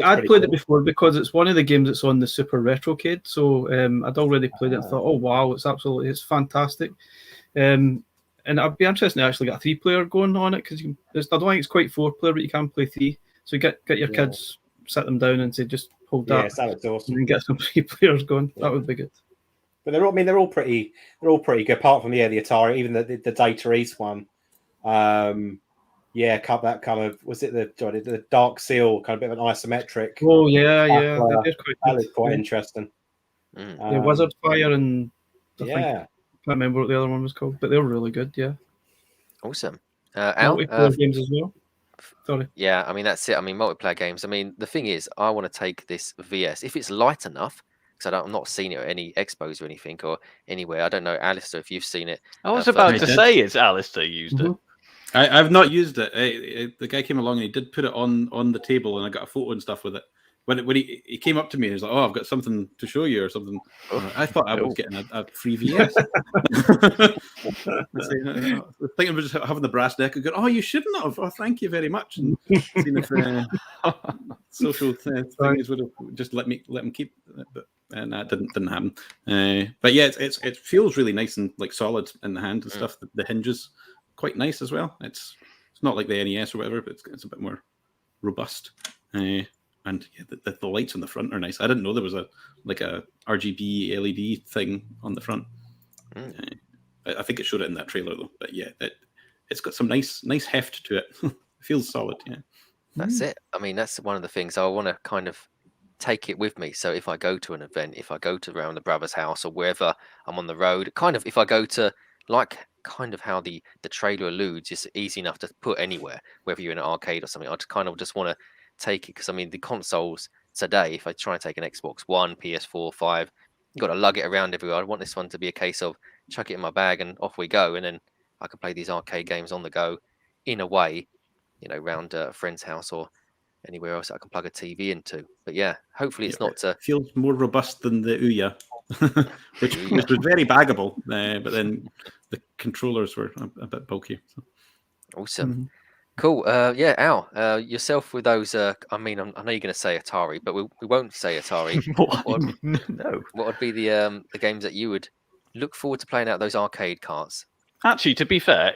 I'd played it before because it's one of the games that's on the Super Retrocade. So I'd already played it and thought, oh wow, it's fantastic. And I'd be interested to actually get a 3-player going on it because I don't think it's quite 4-player, but you can play 3. So you get your kids, sit them down and say, just hold that. Yeah, that's awesome. And get some 3 players going. Yeah. That would be good. But they're all pretty good. Apart from the Atari, even the Data East one. That kind of was it the Dark Seal, kind of a bit of an isometric. Oh yeah. That was quite interesting. Wizard Fire and I can't remember what the other one was called, but they were really good. Yeah. Awesome. Multiplayer games as well. Sorry. Yeah, I mean that's it. I mean multiplayer games. I mean the thing is, I want to take this VS if it's light enough. Because I'm not seeing it at any expos or anything or anywhere. I don't know, Alistair, if you've seen it. I was about to say it's Alistair used it. I've not used it. The guy came along and he did put it on the table, and I got a photo and stuff with it. When he came up to me and he was like, "Oh, I've got something to show you or something." I thought I was getting a free VS. Thinking of just having the brass deck and going, "Oh, you shouldn't have. Oh, thank you very much." And seeing if social things would have just let him keep it, and that didn't happen. But yeah, it feels really nice and like solid in the hand and stuff. The hinges quite nice as well. It's not like the NES or whatever, but it's a bit more robust. And yeah, the lights on the front are nice. I didn't know there was a RGB LED thing on the front. I think it showed it in that trailer though. But yeah, it's got some nice heft to it. It feels solid. Yeah. That's it. I mean, that's one of the things I want to kind of take it with me. So if I go to an event, if I go to around the brother's house or wherever I'm on the road, kind of if I go to like kind of how the trailer alludes, it's easy enough to put anywhere, whether you're in an arcade or something. I kind of just want to take it because I mean the consoles today, if I try and take an Xbox One, PS4, 5, you've got to lug it around everywhere. I want this one to be a case of chuck it in my bag and off we go, and then I can play these arcade games on the go in a way, you know, around a friend's house or anywhere else I can plug a TV into. But yeah, hopefully it's not It feels more robust than the Ouya, which was very baggable, but then the controllers were a bit bulky. So. Awesome. Cool. Yeah, Al, yourself with those. I mean, I know you're going to say Atari, but we won't say Atari. No. What would be the games that you would look forward to playing out those arcade carts? Actually, to be fair,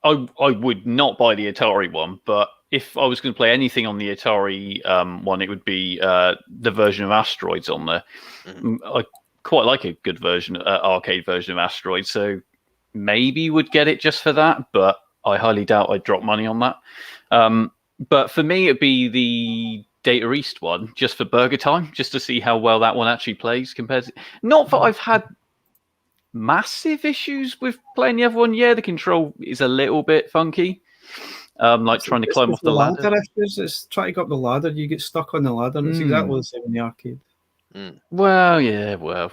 I would not buy the Atari one, but if I was going to play anything on the Atari one, it would be the version of Asteroids on there. I quite like a good version, arcade version of Asteroids, so maybe would get it just for that, but I highly doubt I'd drop money on that. But for me, it'd be the Data East one, just for Burger Time, just to see how well that one actually plays compared to... Not that I've had massive issues with playing the other one. Yeah, the control is a little bit funky. Like trying to climb off the ladder. It's trying to go up the ladder, you get stuck on the ladder, and it's exactly the same in the arcade. Well, yeah, well.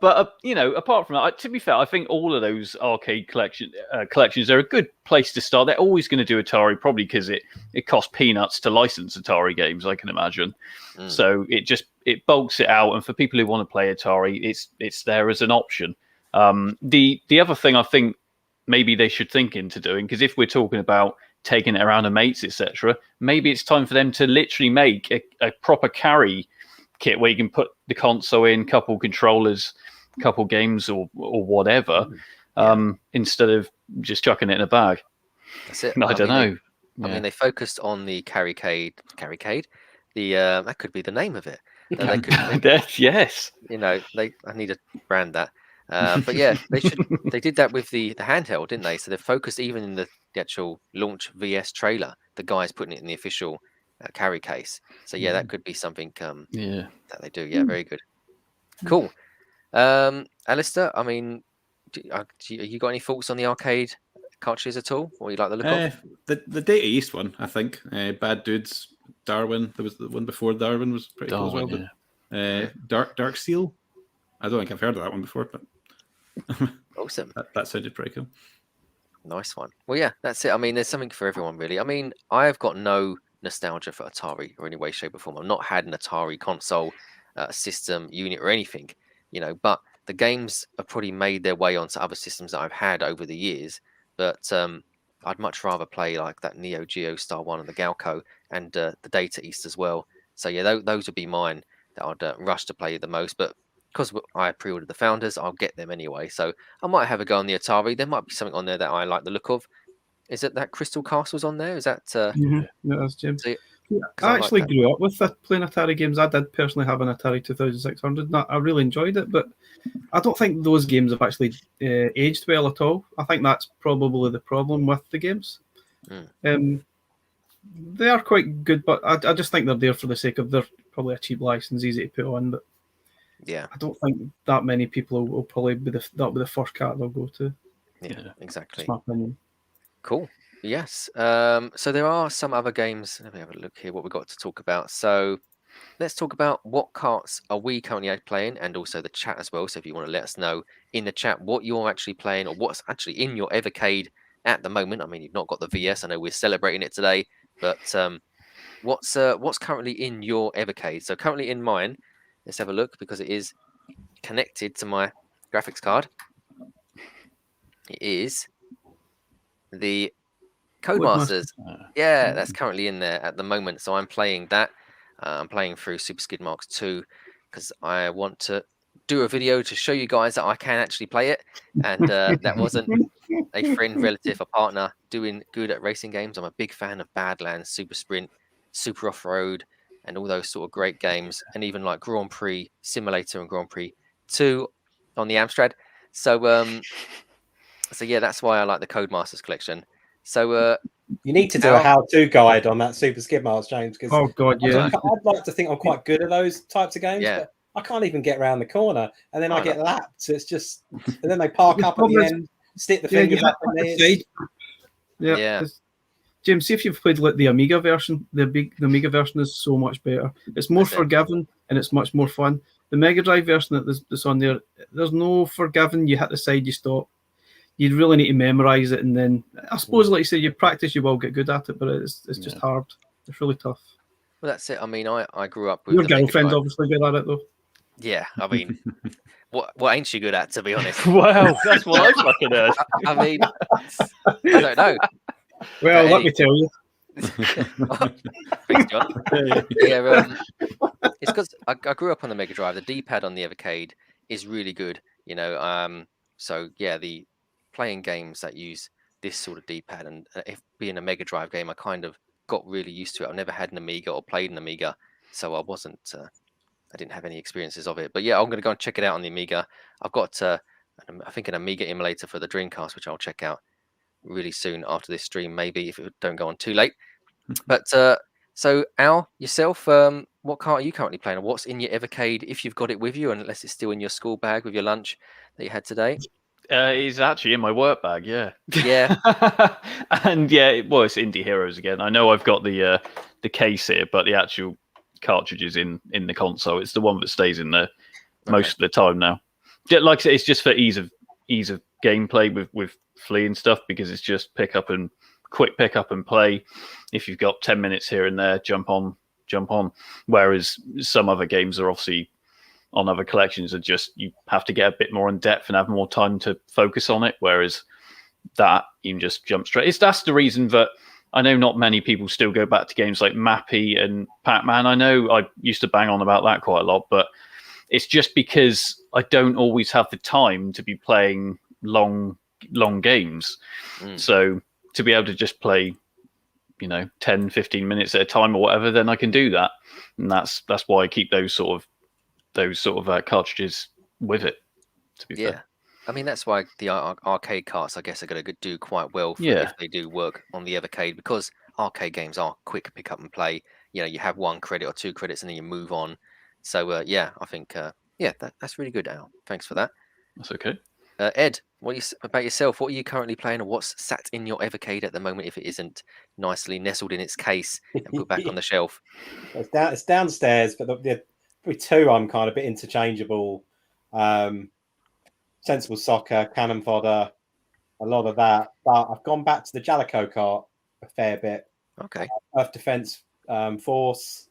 But, you know, apart from that, to be fair, I think all of those arcade collections are a good place to start. They're always going to do Atari, probably because it costs peanuts to license Atari games, I can imagine. So it bulks it out, and for people who want to play Atari, it's there as an option. The other thing I think maybe they should think into doing, because if we're talking about taking it around to mates, etc., maybe it's time for them to literally make a proper carry kit where you can put the console in, couple controllers, couple games or whatever, instead of just chucking it in a bag. That's it. I don't know. I mean, they focused on the Carrycade. The that could be the name of it. They could, yes. You know, I need to brand that. But yeah, they did that with the handheld, didn't they? So they focused even in the actual launch VS trailer. The guys putting it in the official carry case. So yeah, that could be something. That they do. Yeah, very good. Cool. Alistair, I mean, you got any thoughts on the arcade cartridges at all? What you like the look of? The Data East one, I think. Bad Dudes, Darwin. There was the one before Darwin was pretty cool as well. Yeah. But, Dark Seal. I don't think I've heard of that one before, but Awesome. that sounded pretty cool. Nice one. Well, yeah, that's it. I mean, there's something for everyone, really. I mean, I've got no nostalgia for Atari or any way, shape, or form. I've not had an Atari console, system, unit, or anything, you know. But the games have probably made their way onto other systems that I've had over the years. But I'd much rather play like that Neo Geo Star One and the Galco and the Data East as well. So yeah, those would be mine that I'd rush to play the most. But because I pre-ordered the Founders, I'll get them anyway. So I might have a go on the Atari. There might be something on there that I like the look of. Is it that Crystal Castle's on there? Is that? Yeah, that's Jim. So, I actually grew up with playing Atari games. I did personally have an Atari 2600. I really enjoyed it, but I don't think those games have actually aged well at all. I think that's probably the problem with the games. They are quite good, but I just think they're there for the sake of they're probably a cheap license, easy to put on. But yeah, I don't think that many people will probably be that'll be the first cart they'll go to. Yeah, exactly. That's my opinion. Cool. Yes. So there are some other games. Let me have a look here. What we got to talk about. So let's talk about what carts are we currently playing, and also the chat as well. So if you want to let us know in the chat what you're actually playing or what's actually in your Evercade at the moment. I mean, you've not got the VS. I know we're celebrating it today, but what's currently in your Evercade? So currently in mine, let's have a look because it is connected to my graphics card. It is the Codemasters. Yeah, that's currently in there at the moment. So I'm playing that. I'm playing through Super Skid Marks 2 because I want to do a video to show you guys that I can actually play it. And that wasn't a friend, relative, a partner doing good at racing games. I'm a big fan of Badlands, Super Sprint, Super Off-Road, and all those sort of great games. And even like Grand Prix Simulator and Grand Prix 2 on the Amstrad. So yeah, that's why I like the Codemasters collection. So You need to do a how-to guide on that Super Skid Marks, James. Because Oh God, yeah. I'd like to think I'm quite good at those types of games, Yeah. but I can't even get around the corner, and then I get know. lapped. So it's just, and then they park up at the end, stick the fingers up in there. Yeah. James, see if you've played like the Amiga version. The Amiga version is so much better. It's more forgiving and it's much more fun. The Mega Drive version that's on there, there's no forgiving. You hit the side, you stop. You really need to memorize it, and then I suppose, like you say, you practice, you will get good at it. But it's just hard. It's really tough. Well, that's it. I mean, I grew up with Your the Mega girlfriend's Drive. obviously good at it, though. Yeah, I mean, what ain't she good at, to be honest? Wow, that's what I fucking heard. I mean, I don't know. Well, let me tell you. Thanks, John. Yeah, it's because I grew up on the Mega Drive. The D-pad on the Evercade is really good, you know. So yeah, the playing games that use this sort of D-pad, and if being a Mega Drive game, I kind of got really used to it. I've never had an Amiga or played an Amiga, so I wasn't. I didn't have any experiences of it. But yeah, I'm going to go and check it out on the Amiga. I've got, I think, an Amiga emulator for the Dreamcast, which I'll check out really soon after this stream, maybe if it don't go on too late. But so Al, yourself, what cart are you currently playing, or what's in your Evercade if you've got it with you, unless it's still in your school bag with your lunch that you had today? It's actually in my work bag, yeah. Yeah. And yeah, it's Indie Heroes again. I know I've got the case here, but the actual cartridge is in the console. It's the one that stays in there most of the time now. Like I said, it's just for ease of gameplay with Flea and stuff, because it's just quick pick up and play. If you've got 10 minutes here and there, jump on. Whereas some other games are obviously on other collections are just, you have to get a bit more in depth and have more time to focus on it. Whereas that, you can just jump straight. That's the reason that I know not many people still go back to games like Mappy and Pac-Man. I know I used to bang on about that quite a lot, but it's just because I don't always have the time to be playing long games. So to be able to just play, 10, 15 minutes at a time or whatever, then I can do that. And that's why I keep those sort of cartridges with it, to be fair. I mean, that's why the arcade carts, I guess, are going to do quite well if they do work on the Evercade, because arcade games are quick pick up and play. You have 1 credit or 2 credits and then you move on. So I think that's really good, Al. Thanks for that. That's okay. Ed, what about yourself? What are you currently playing, or what's sat in your Evercade at the moment, if it isn't nicely nestled in its case and put back on the shelf? It's downstairs, but the probably 2 I'm kind of a bit interchangeable. Sensible Soccer, Cannon Fodder, a lot of that. But I've gone back to the Jalico cart a fair bit. Okay. Earth Defense Force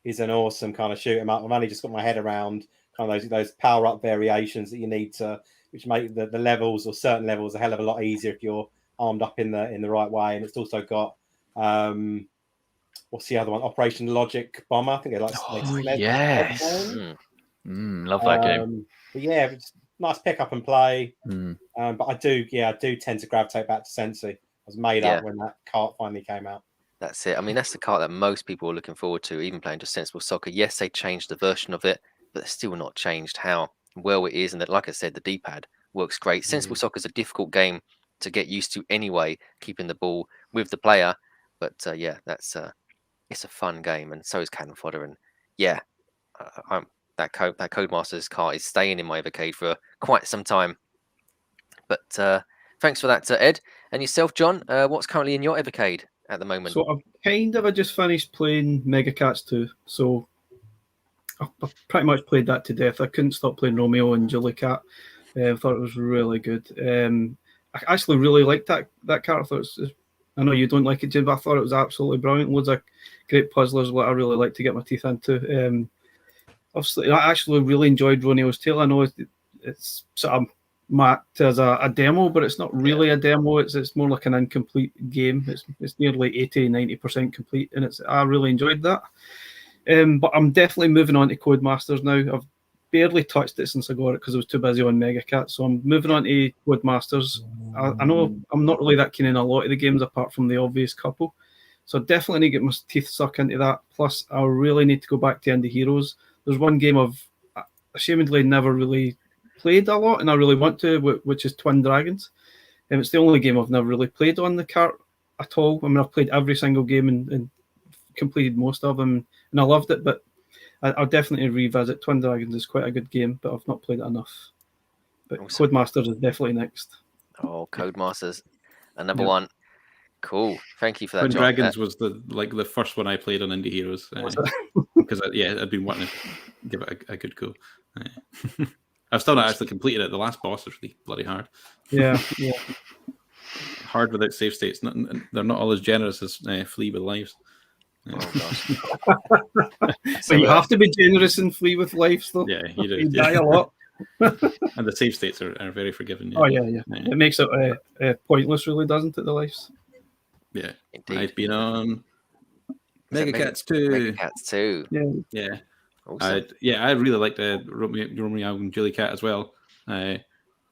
is an awesome kind of shoot 'em up. I've only just got my head around kind of those power up variations that you need to, which make the levels or certain levels a hell of a lot easier if you're armed up in the right way. And it's also got what's the other one? Operation Logic Bomber. I think they're like. Yes. Love that game. But yeah, it's nice pick up and play. But I do tend to gravitate back to Sensi. I was made up when that cart finally came out. That's it. I mean, that's the cart that most people are looking forward to, even playing just Sensible Soccer. Yes, they changed the version of it, but they're still not changed how well it is. And that, like I said, the D-pad works great. Sensible Soccer is a difficult game to get used to anyway, keeping the ball with the player. But that's it's a fun game, and so is Cannon Fodder. And that Codemasters cart is staying in my Evercade for quite some time. But thanks for that, Ed. And yourself, John, what's currently in your Evercade at the moment? So I just finished playing Mega Cats 2. So I've pretty much played that to death. I couldn't stop playing Romeo and Julie Cat. I thought it was really good. I actually really liked that card. I know you don't like it, Jim, but I thought it was absolutely brilliant. Loads of great puzzlers, what I really like to get my teeth into. Obviously, I actually really enjoyed Roneo's Tale. I know it's sort of marked as a demo, but it's not really a demo. It's more like an incomplete game. It's nearly 80-90% complete, and I really enjoyed that. But I'm definitely moving on to Codemasters now. I've barely touched it since I got it because I was too busy on Mega Cat. So I'm moving on to Codemasters. I know I'm not really that keen in a lot of the games apart from the obvious couple. So I definitely need to get my teeth sucked into that. Plus, I really need to go back to Indie Heroes. There's one game I've ashamedly never really played a lot, and I really want to, which is Twin Dragons. It's the only game I've never really played on the cart at all. I mean, I've played every single game and completed most of them, and I loved it. But I'll definitely revisit. Twin Dragons is quite a good game, but I've not played it enough. But Awesome. Codemasters is definitely next. Oh, Codemasters, another Yeah. one. Cool. Thank you for that, Twin John. Dragons was the first one I played on Indie Heroes because I'd been wanting to give it a good go. I've still not actually completed it. The last boss is really bloody hard. Yeah. Hard without save states. They're not all as generous as Flea with lives. Oh gosh. So you have to be generous and Flea with lives, though. Yeah, you do. You die a lot. And the save states are very forgiving. Oh yeah. It makes it pointless, really, doesn't it? The lives. Yeah. Indeed. I've been on Is Mega that Cats 2. Mega Cats 2. Yeah. Awesome. I really liked Romeo and Julie Cat as well. I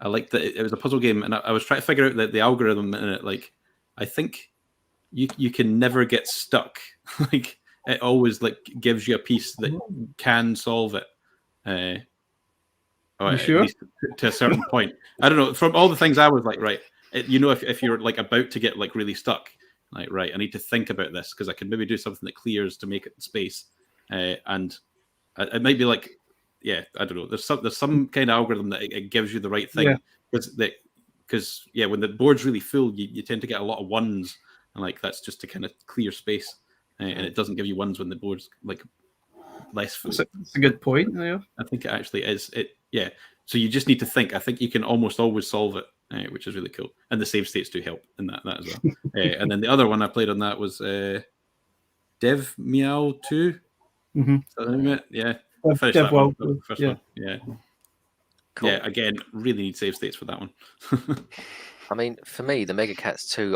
liked that it was a puzzle game, and I was trying to figure out the algorithm in it. Like, I think you can never get stuck. Like, it always gives you a piece that can solve it. You sure? At least to a certain point. I don't know. From all the things I was like, right, if you're about to get really stuck, like, right, I need to think about this because I can maybe do something that clears to make it space, and it might be I don't know. There's some kind of algorithm that it gives you the right thing because when the board's really full, you tend to get a lot of ones, and that's just to kind of clear space, and it doesn't give you ones when the board's less full. That's a good point. Yeah. I think it actually is. So you just need to think. I think you can almost always solve it, which is really cool. And the save states do help in that as well. And then the other one I played on that was Dev Meow 2. Mm-hmm. Is that the name of it? Yeah. I finished Dev that one. Well, The first yeah. one. Yeah. Cool. Yeah, again, really need save states for that one. I mean, for me, the Mega Cats 2,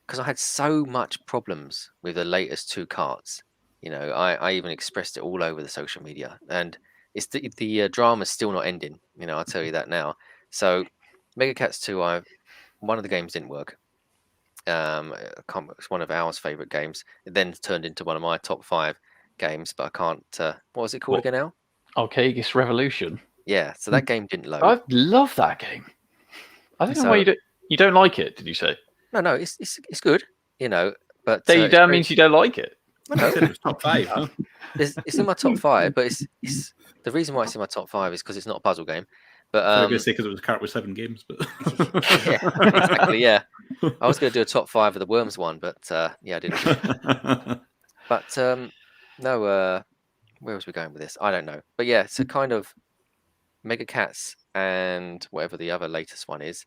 because I had so much problems with the latest 2 carts. I even expressed it all over the social media, and it's the drama's still not ending. I'll tell you that now. So, Mega Cats 2, one of the games didn't work. It's one of our favorite games. It then turned into one of my top 5 games, but I can't. What was it called again now? Arcaigis Revolution. Yeah, so that game didn't load. I love that game. I don't know why you don't like it. Did you say? No, it's good. But that means you don't like it. I said it was top 5. Huh? It's in my top 5, but it's the reason why it's in my top 5 is because it's not a puzzle game. But I was going to say because it was a cart with 7 games, but yeah, exactly. Yeah, I was going to do a top 5 of the Worms one, but I didn't. But no, where was we going with this? I don't know. But yeah, so kind of Mega Cats and whatever the other latest one is,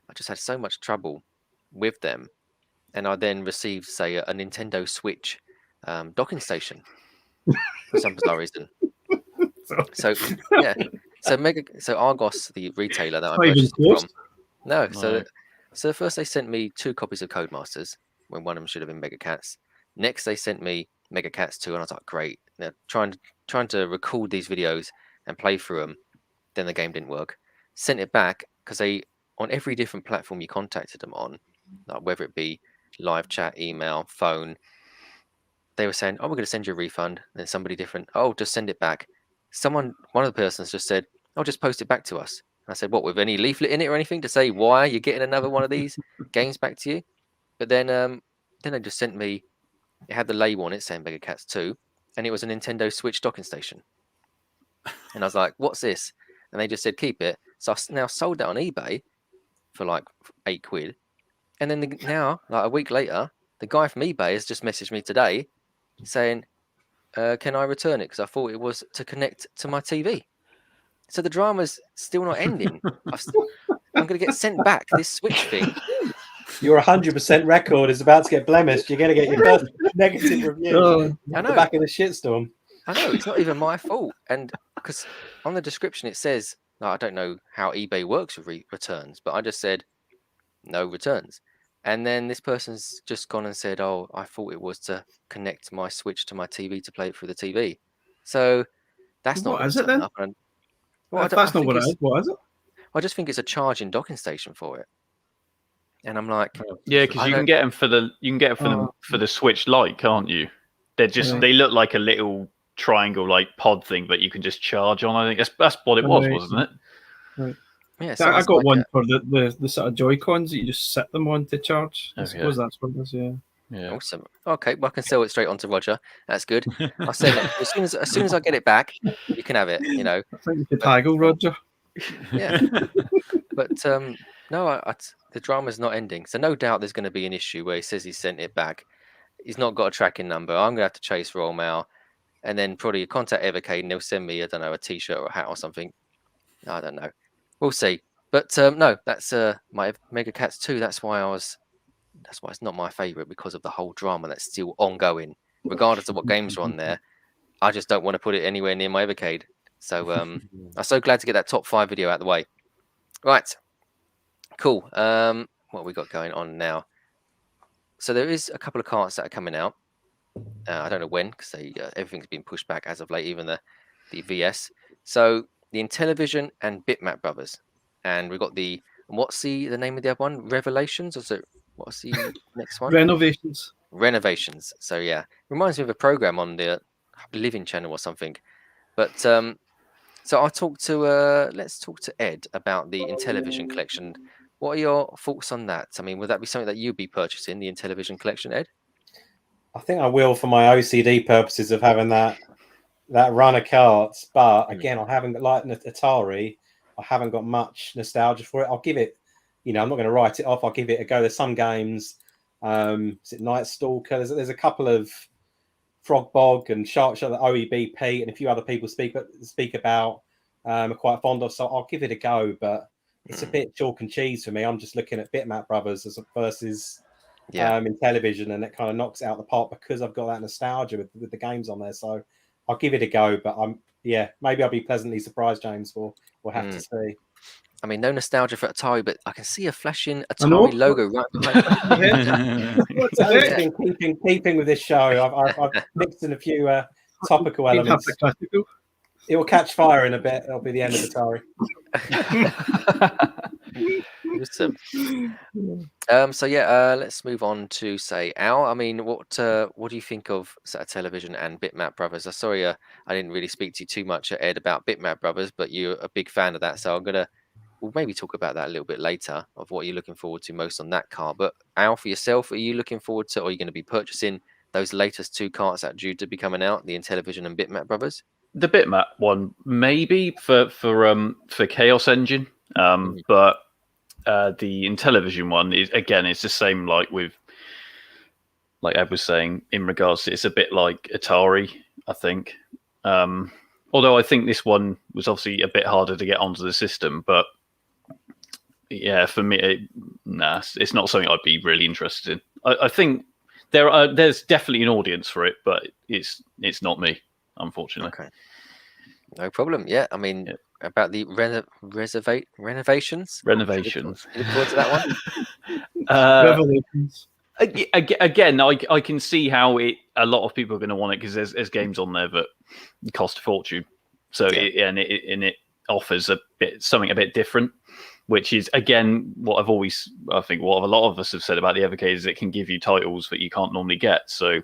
I just had so much trouble with them, and I then received, say, a Nintendo Switch docking station for some bizarre reason. So yeah, so Argos, the retailer that I purchased it from. No, so first they sent me 2 copies of Codemasters when one of them should have been Mega Cats. Next they sent me Mega Cats 2, and I was like, great. Now, trying to record these videos and play through them. Then the game didn't work. Sent it back because on every different platform you contacted them on, like whether it be live chat, email, phone, they were saying, "Oh, we're going to send you a refund." And then somebody different, "Oh, just send it back." One of the persons just said, "Oh, just post it back to us." And I said, "What, with any leaflet in it or anything to say why you're getting another one of these games back to you?" But then they just sent me. It had the label on it saying Mega Cats 2, and it was a Nintendo Switch docking station. And I was like, "What's this?" And they just said, "Keep it." So I now sold that on eBay for like £8. And then now, like a week later, the guy from eBay has just messaged me today saying, "Can I return it? Because I thought it was to connect to my TV." So the drama's still not ending. I'm going to get sent back this Switch thing. Your 100% record is about to get blemished. You're going to get your first negative review. I know. The back of the shitstorm. I know, it's not even my fault. And because on the description it says, I don't know how eBay works with returns, but I just said no returns. And then this person's just gone and said, "Oh, I thought it was to connect my Switch to my TV to play it through the TV." So that's not what is it then? That's not what it is. What is it? I just think it's a charging docking station for it. And I'm like, yeah, because you can get them for the Switch Lite, can't you? They're just they look like a little triangle like pod thing, but you can just charge on. I think that's what it was, wasn't it? Right. Yeah, I got like one for the sort of Joy-Cons that you just set them on to charge. I Oh, suppose that's what it is, yeah. Yeah. Awesome. Okay, well, I can sell it straight on to Roger. That's good. I'll send it as soon as I get it back. You can have it. You know. I think you could But, haggle, Roger. Yeah. But no, the drama's not ending. So no doubt there's going to be an issue where he says he sent it back. He's not got a tracking number. I'm going to have to chase Royal Mail, and then probably contact Evercade, and they'll send me, I don't know, a T-shirt or a hat or something. I don't know. We'll see. But no, that's my Mega Cats 2. That's why it's not my favourite, because of the whole drama that's still ongoing, regardless of what games are on there. I just don't want to put it anywhere near my Evercade. So I'm so glad to get that top 5 video out of the way. Right, cool. What have we got going on now? So there is a couple of carts that are coming out. I don't know when, because everything's been pushed back as of late, even the VS. So the Intellivision and Bitmap Brothers, and we've got what's the name of the other one? Revelations, or is it, what's the next one? Renovations. So yeah, reminds me of a program on the Living Channel or something. But so I'll talk to let's talk to Ed about the Intellivision Collection. What are your thoughts on that? I mean, would that be something that you'd be purchasing, the Intellivision Collection, Ed? I think I will, for my OCD purposes of having that run of carts. But again, I haven't got, like Atari, I haven't got much nostalgia for it. I'll give it, I'm not going to write it off. I'll give it a go. There's some games. Is it Night Stalker? There's a couple of Frog Bog and Shark Shot that OEB Pete and a few other people speak about. Are quite fond of. So I'll give it a go. But it's a bit chalk and cheese for me. I'm just looking at Bitmap Brothers versus Intellivision, and it kind of knocks it out the park because I've got that nostalgia with the games on there. So I'll give it a go. But maybe I'll be pleasantly surprised, James. We'll have to see. I mean, no nostalgia for Atari, but I can see a flashing Atari logo right behind me. Keeping with this show, I've mixed in a few topical elements. It will catch fire in a bit. It'll be the end of Atari. Awesome. So let's move on to say Al. I mean, what do you think of Intellivision and Bitmap Brothers? Sorry, I didn't really speak to you too much, Ed, about Bitmap Brothers, but you're a big fan of that, so we'll maybe talk about that a little bit later, of what you're looking forward to most on that car. But Al, for yourself, are you looking forward to, or are you going to be purchasing those latest 2 carts that are due to be coming out, the Intellivision and Bitmap Brothers? The Bitmap one, maybe for Chaos Engine, but the Intellivision one is, again, it's the same, like Ed was saying, in regards to, it's a bit like Atari, I think. Although I think this one was obviously a bit harder to get onto the system, but yeah, for me, it's not something I'd be really interested in. I think there's definitely an audience for it, but it's not me, unfortunately. Okay, no problem. Yeah, I mean, about the renovations. You look forward to that one. Revelations. Again, I can see how a lot of people are going to want it, because there's games on there that cost a fortune. So it offers something a bit different, which is, again, I think what a lot of us have said about the Evercade is it can give you titles that you can't normally get. So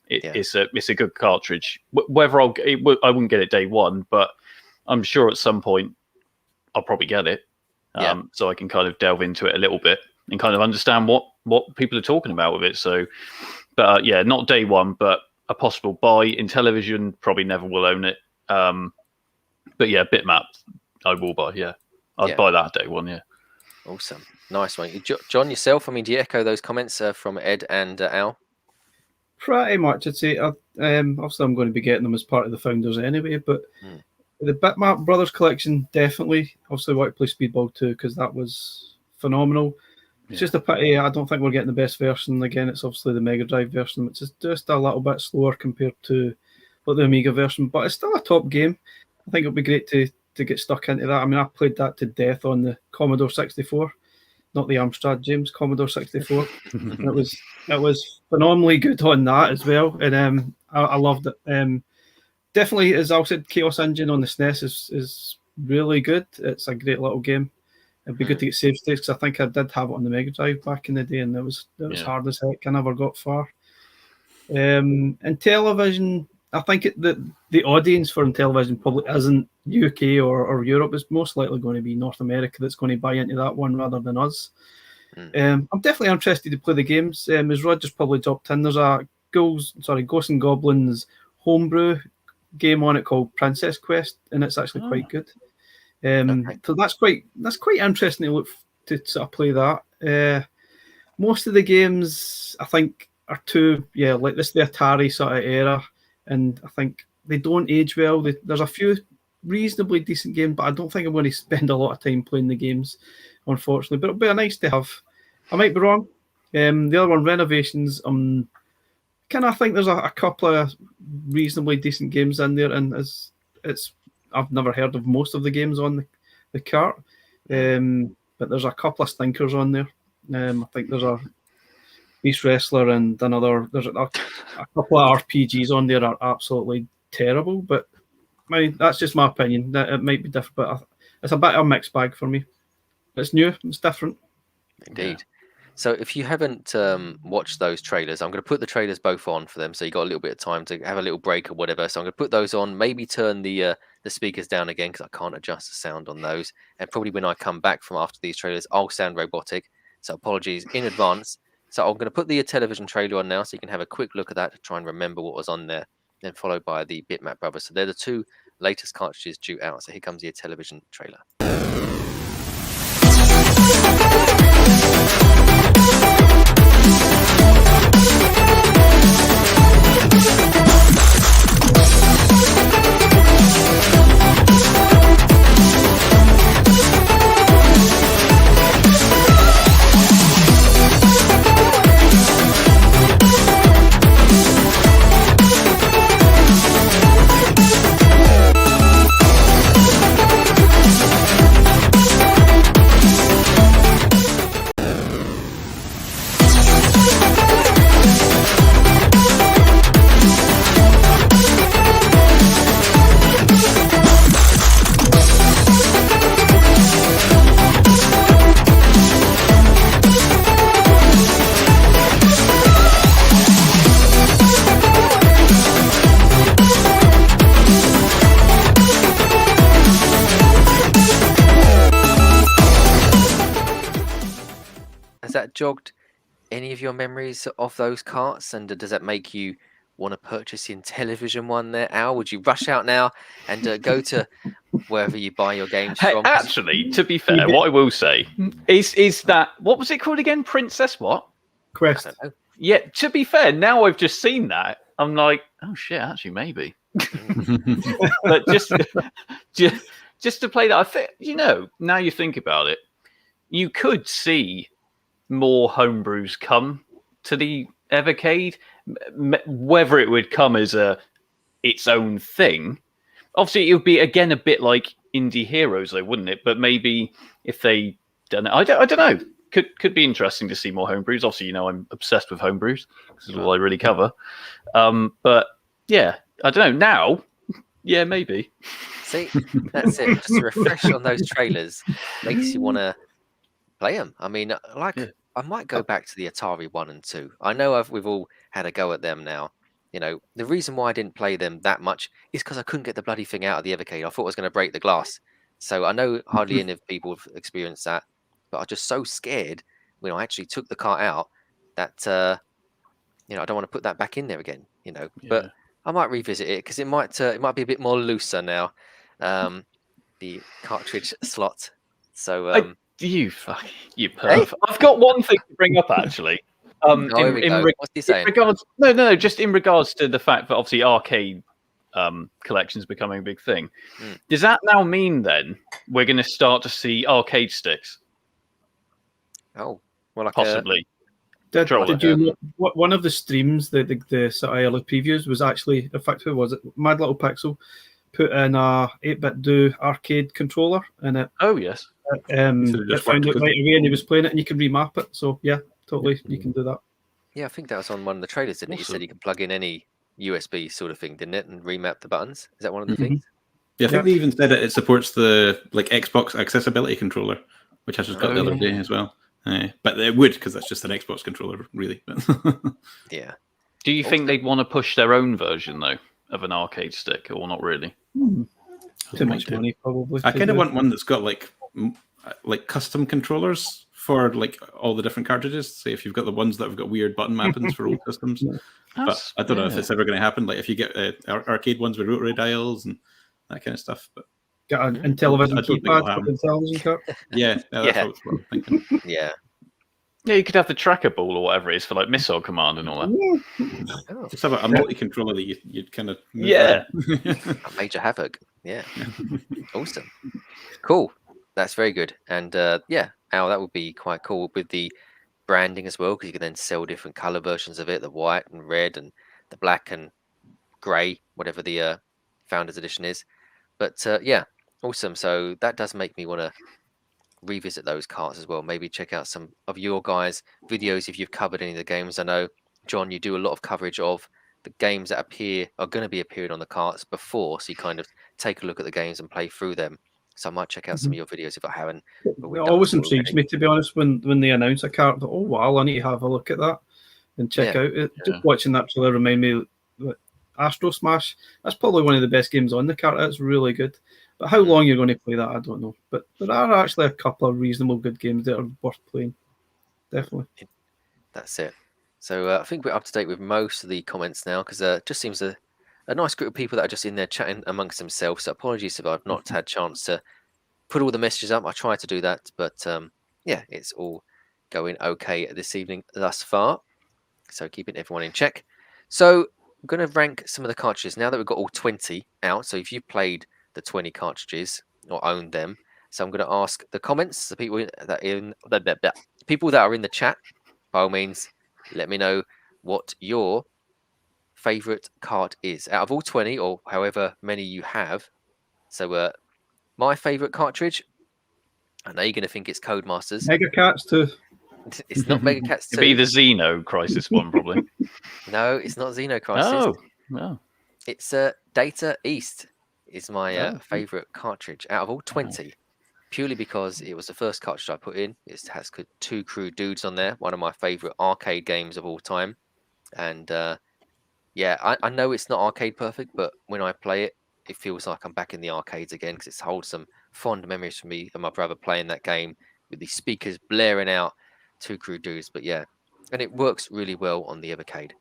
it's a good cartridge. Whether I wouldn't get it day one, but I'm sure at some point I'll probably get it. So I can kind of delve into it a little bit and kind of understand what people are talking about with it. So, but not day one, but a possible buy. Intellivision probably never will own it. But Bitmap, I will buy. I'd buy that day one. Yeah. Awesome, nice one, John. Yourself, I mean, do you echo those comments from Ed and Al? Pretty much, I'd say. Obviously, I'm going to be getting them as part of the founders anyway. But the Bitmap Brothers collection, definitely. Obviously, I want to play Speedball 2 because that was phenomenal. It's just a pity. I don't think we're getting the best version. Again, it's obviously the Mega Drive version, which is just a little bit slower compared to the Amiga version. But it's still a top game. I think it'll be great to get stuck into that. I mean, I played that to death on the Commodore 64, not the Amstrad, James, Commodore 64. It was phenomenally good on that as well, and I loved it. Definitely, as Al said, Chaos Engine on the SNES is really good. It's a great little game. It'd be good to get save states, because I think I did have it on the Mega Drive back in the day, and it was hard as heck. I never got far. Intellivision, I think the audience for Intellivision probably isn't UK or Europe. It's most likely going to be North America that's going to buy into that one rather than us. I'm definitely interested to play the games. As Roger's probably dropped in, there's a Ghosts and Goblins homebrew game on it called Princess Quest, and it's actually quite good. So that's quite interesting to look to sort of play that. Most of the games I think are like this the Atari sort of era, and I think they don't age well. There's a few reasonably decent games, but I don't think I'm going to spend a lot of time playing the games, unfortunately. But it'll be nice to have. I might be wrong. The other one, Renovations, I think there's a couple of reasonably decent games in there, and I've never heard of most of the games on the cart, but there's a couple of stinkers on there. I think there's a Beast Wrestler and there's a couple of RPGs on there are absolutely terrible, but that's just my opinion. It might be different, but it's a bit of a mixed bag for me. It's new, it's different. Indeed. Yeah. So if you haven't watched those trailers, I'm going to put the trailers both on for them, so you got a little bit of time to have a little break or whatever. So I'm going to put those on, maybe turn the speakers down again because I can't adjust the sound on those. And probably when I come back from after these trailers, I'll sound robotic. So apologies in advance. So I'm going to put the television trailer on now so you can have a quick look at that to try and remember what was on there. Then followed by the Bitmap Brothers. So they're the two latest cartridges due out. So here comes the television trailer. Has that jogged any of your memories of those carts? And does that make you want to purchase the Intellivision one there, Al? Would you rush out now and go to wherever you buy your games from? Actually, to be fair, what I will say is that, what was it called again? Princess what? Quest. I don't know. Yeah, to be fair, now I've just seen that, I'm like, oh shit, actually maybe. But just to play that, I think, now you think about it, you could see more homebrews come to the Evercade. Whether it would come as its own thing, obviously it would be again a bit like Indie Heroes, though, wouldn't it? But maybe if they done it, I don't know. Could be interesting to see more homebrews. Obviously, I'm obsessed with homebrews. This is all I really cover. But yeah, I don't know. Now, yeah, maybe. See, that's it. Just a refresh on those trailers makes you want to play them. I mean, I might go back to the Atari 1 and 2. I know we've all had a go at them now. The reason why I didn't play them that much is because I couldn't get the bloody thing out of the Evercade. I thought it was going to break the glass. So I know hardly any people have experienced that, but I was just so scared when I actually took the cart out that I don't want to put that back in there again. But I might revisit it because it might be a bit more looser now. The cartridge slot. So. You perv. I've got one thing to bring up actually. What's he saying? Just in regards to the fact that obviously arcade collection is becoming a big thing. Does that now mean then we're going to start to see arcade sticks? Oh, well, like possibly. Did you one of the streams, the sort of early previews was actually, in fact, who was it? Mad Little Pixel put in a 8-bit do arcade controller in it. Oh yes. It found it right away and he was playing it and you can remap it. So yeah, totally, you can do that. Yeah, I think that was on one of the trailers, didn't it? You said you could plug in any USB sort of thing, didn't it? And remap the buttons. Is that one of the things? Yeah, I think they even said it supports the Xbox accessibility controller, which I just got the other day as well. But it would, because that's just an Xbox controller, really. Yeah. Do you think they'd want to push their own version though? of an arcade stick, or not really? Too much money, probably. I kind of want one that's got like custom controllers for like all the different cartridges. Say if you've got the ones that have got weird button mappings for old systems. But I don't know if it's ever going to happen. Like if you get arcade ones with rotary dials and that kind of stuff. But got an Intellivision I don't think keypad it'll happen. for the television cart. yeah, that's Yeah. what I'm thinking. Yeah. Yeah, you could have the tracker ball or whatever it is for like missile command and all that. Oh, Just have a multi-controller that you'd kind of Yeah. a major havoc. Yeah. Awesome. Cool. That's very good. And yeah, Al, that would be quite cool with the branding as well, because you can then sell different color versions of it, the white and red and the black and gray, whatever the founders edition is. But yeah, awesome. So that does make me want to revisit those carts as well. Maybe check out some of your guys' videos if you've covered any of the games. I know, John, you do a lot of coverage of the games that are going to be appearing on the carts before, so you kind of take a look at the games and play through them. So I might check out some of your videos if I haven't. It always intrigues me, to be honest, when they announce a cart. Oh wow, I need to have a look at that and check out it. Just watching that trailer remind me that Astro Smash. That's probably one of the best games on the cart. That's really good. But how long you're going to play that, I don't know. But there are actually a couple of reasonable good games that are worth playing. Definitely. That's it. So I think we're up to date with most of the comments now, because it just seems a nice group of people that are just in there chatting amongst themselves. So apologies if I've not had a chance to put all the messages up. I tried to do that, but yeah, it's all going okay this evening thus far. So keeping everyone in check. So I'm going to rank some of the cartridges now that we've got all 20 out. So if you've played the 20 cartridges or owned them, so I'm going to ask the comments, the people people that are in the chat, by all means, let me know what your favorite cart is out of all 20 or however many you have. So my favorite cartridge, I know you're going to think it's Codemasters. Mega Cats 2. It's not Mega Cats 2. It'd be the Xeno Crisis one, probably. No, it's not Xeno Crisis. Oh, no. It's Data East is my favorite cartridge out of all 20, purely because it was the first cartridge I put in. It has 2 Crude Dudes on there, one of my favorite arcade games of all time. And yeah, I know it's not arcade perfect, but when I play it, it feels like I'm back in the arcades again, because it holds some fond memories for me and my brother playing that game with the speakers blaring out 2 Crude Dudes. But yeah, and it works really well on the Evercade.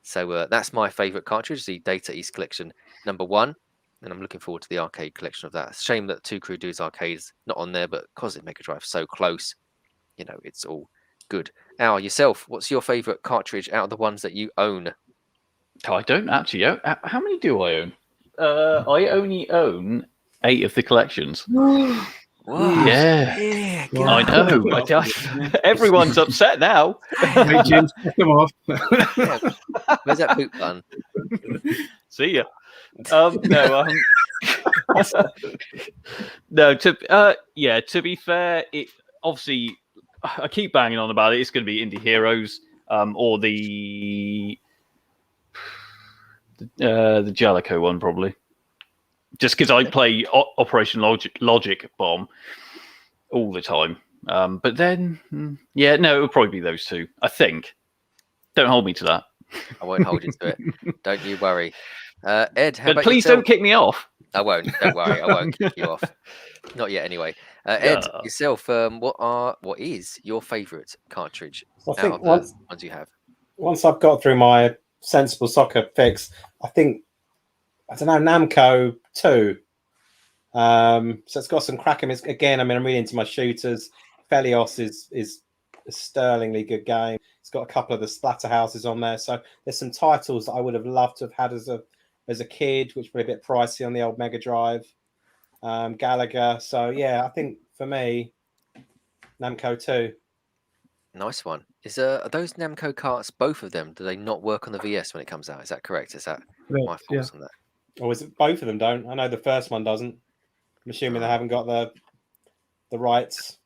So that's my favorite cartridge, the Data East Collection #1, and I'm looking forward to the arcade collection of that. Shame that 2 Crude Dudes arcades not on there, but because it Mega Drive so close, you know, it's all good. Al, yourself, what's your favorite cartridge out of the ones that you own? Oh, I don't actually own. How many do I own? I only own 8 of the collections. Wow. Yeah. I know. Everyone's upset now. Right, James, pick them off. Where's that poop button? See ya. No. To be fair, it obviously I keep banging on about it. It's going to be Indie Heroes, or the Jellicoe one probably. Just because I play Operation Logic Bomb all the time. But then, it would probably be those 2, I think. Don't hold me to that. I won't hold you to it. Don't you worry. Ed, but please don't kick me off. I won't. Don't worry. I won't kick you off. Not yet, anyway. Ed, yourself, what is your favourite cartridge out of the ones you have? Once I've got through my sensible soccer fix, I think, I don't know, Namco 2. So it's got some cracking. Again, I mean, I'm really into my shooters. Felios is a sterlingly good game. It's got a couple of the Splatterhouses on there. So there's some titles that I would have loved to have had as a kid, which were a bit pricey on the old Mega Drive. Gallagher. So yeah, I think for me, Namco 2. Nice one. Are those Namco carts, both of them, do they not work on the VS when it comes out? Is that correct? Is that my thoughts on that? Or is it both of them don't? I know the first one doesn't. I'm assuming they haven't got the rights.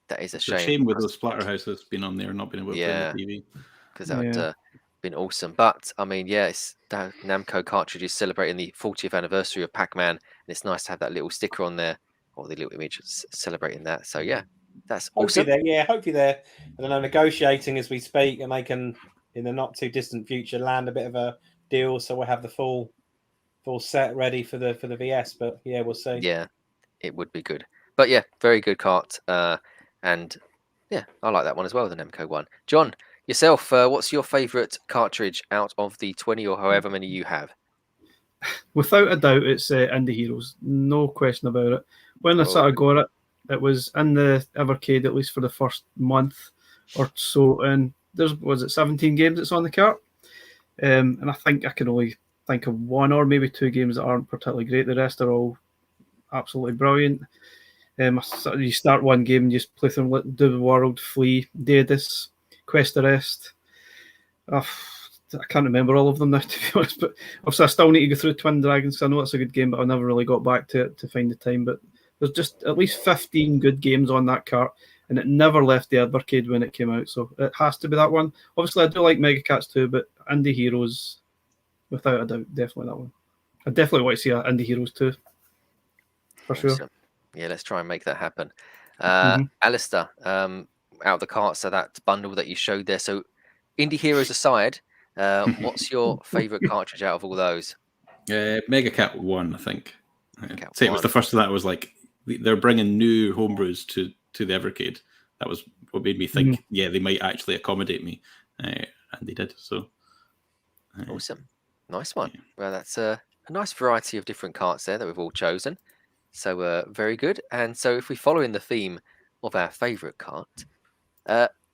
That is a It's shame. a shame with those Splatterhouses being on there and not being able to play on the TV. Because that would have been awesome. But I mean, it's the Namco cartridge is celebrating the 40th anniversary of Pac-Man, and it's nice to have that little sticker on there, or the little image celebrating that. So yeah, that's awesome. Hopefully they're I don't know, negotiating as we speak, and they can in the not too distant future land a bit of a deal, so we'll have the full full set ready for the VS. But yeah, we'll see. Yeah, it would be good. But yeah, very good cart. And yeah, I like that one as well, the Nemco one. John, yourself, what's your favourite cartridge out of the 20 or however many you have? Without a doubt, it's Indie Heroes. No question about it. When I sort of got it, it was in the Evercade at least for the first month or so. And was it 17 games that's on the cart? And I think I can only think of one or maybe two games that aren't particularly great. The rest are all absolutely brilliant. You start one game and you just play through Do the World, Flea, Daedus, Quest Arrest. I can't remember all of them now, to be honest. But obviously, I still need to go through Twin Dragons. I know it's a good game, but I never really got back to it to find the time. But there's just at least 15 good games on that cart, and it never left the Evercade when it came out. So it has to be that one. Obviously, I do like Mega Cats too, but Indie Heroes, without a doubt, definitely that one. I definitely want to see Indie Heroes too, for sure. Awesome. Yeah, let's try and make that happen. Alistair, out of the cart, so that bundle that you showed there. So, Indie Heroes aside, what's your favourite cartridge out of all those? Mega Cat 1, I think. Cat It was the first one that was like they're bringing new homebrews to the Evercade. That was what made me think, yeah, they might actually accommodate me, and they did. So awesome, nice one. Yeah. Well, that's a nice variety of different carts there that we've all chosen. So very good. And so if we follow in the theme of our favourite cart,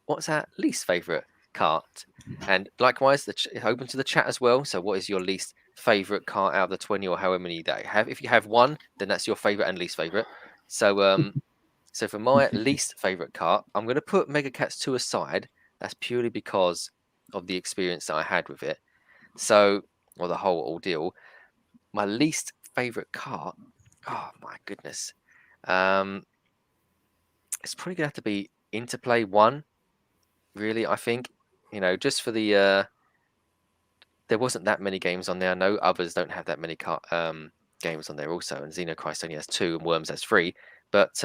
what's our least favourite cart? And likewise, open to the chat as well. So what is your least favourite cart out of the 20 or however many that you have? If you have one, then that's your favourite and least favourite. So so for my least favourite cart, I'm going to put Mega Cats 2 aside. That's purely because of the experience that I had with it. So, or the whole ordeal. My least favourite cart, oh my goodness. It's probably going to have to be Interplay 1, really, I think. You know, just for the... there wasn't that many games on there. I know others don't have that many games on there also. And Xenochrist only has 2 and Worms has 3. But,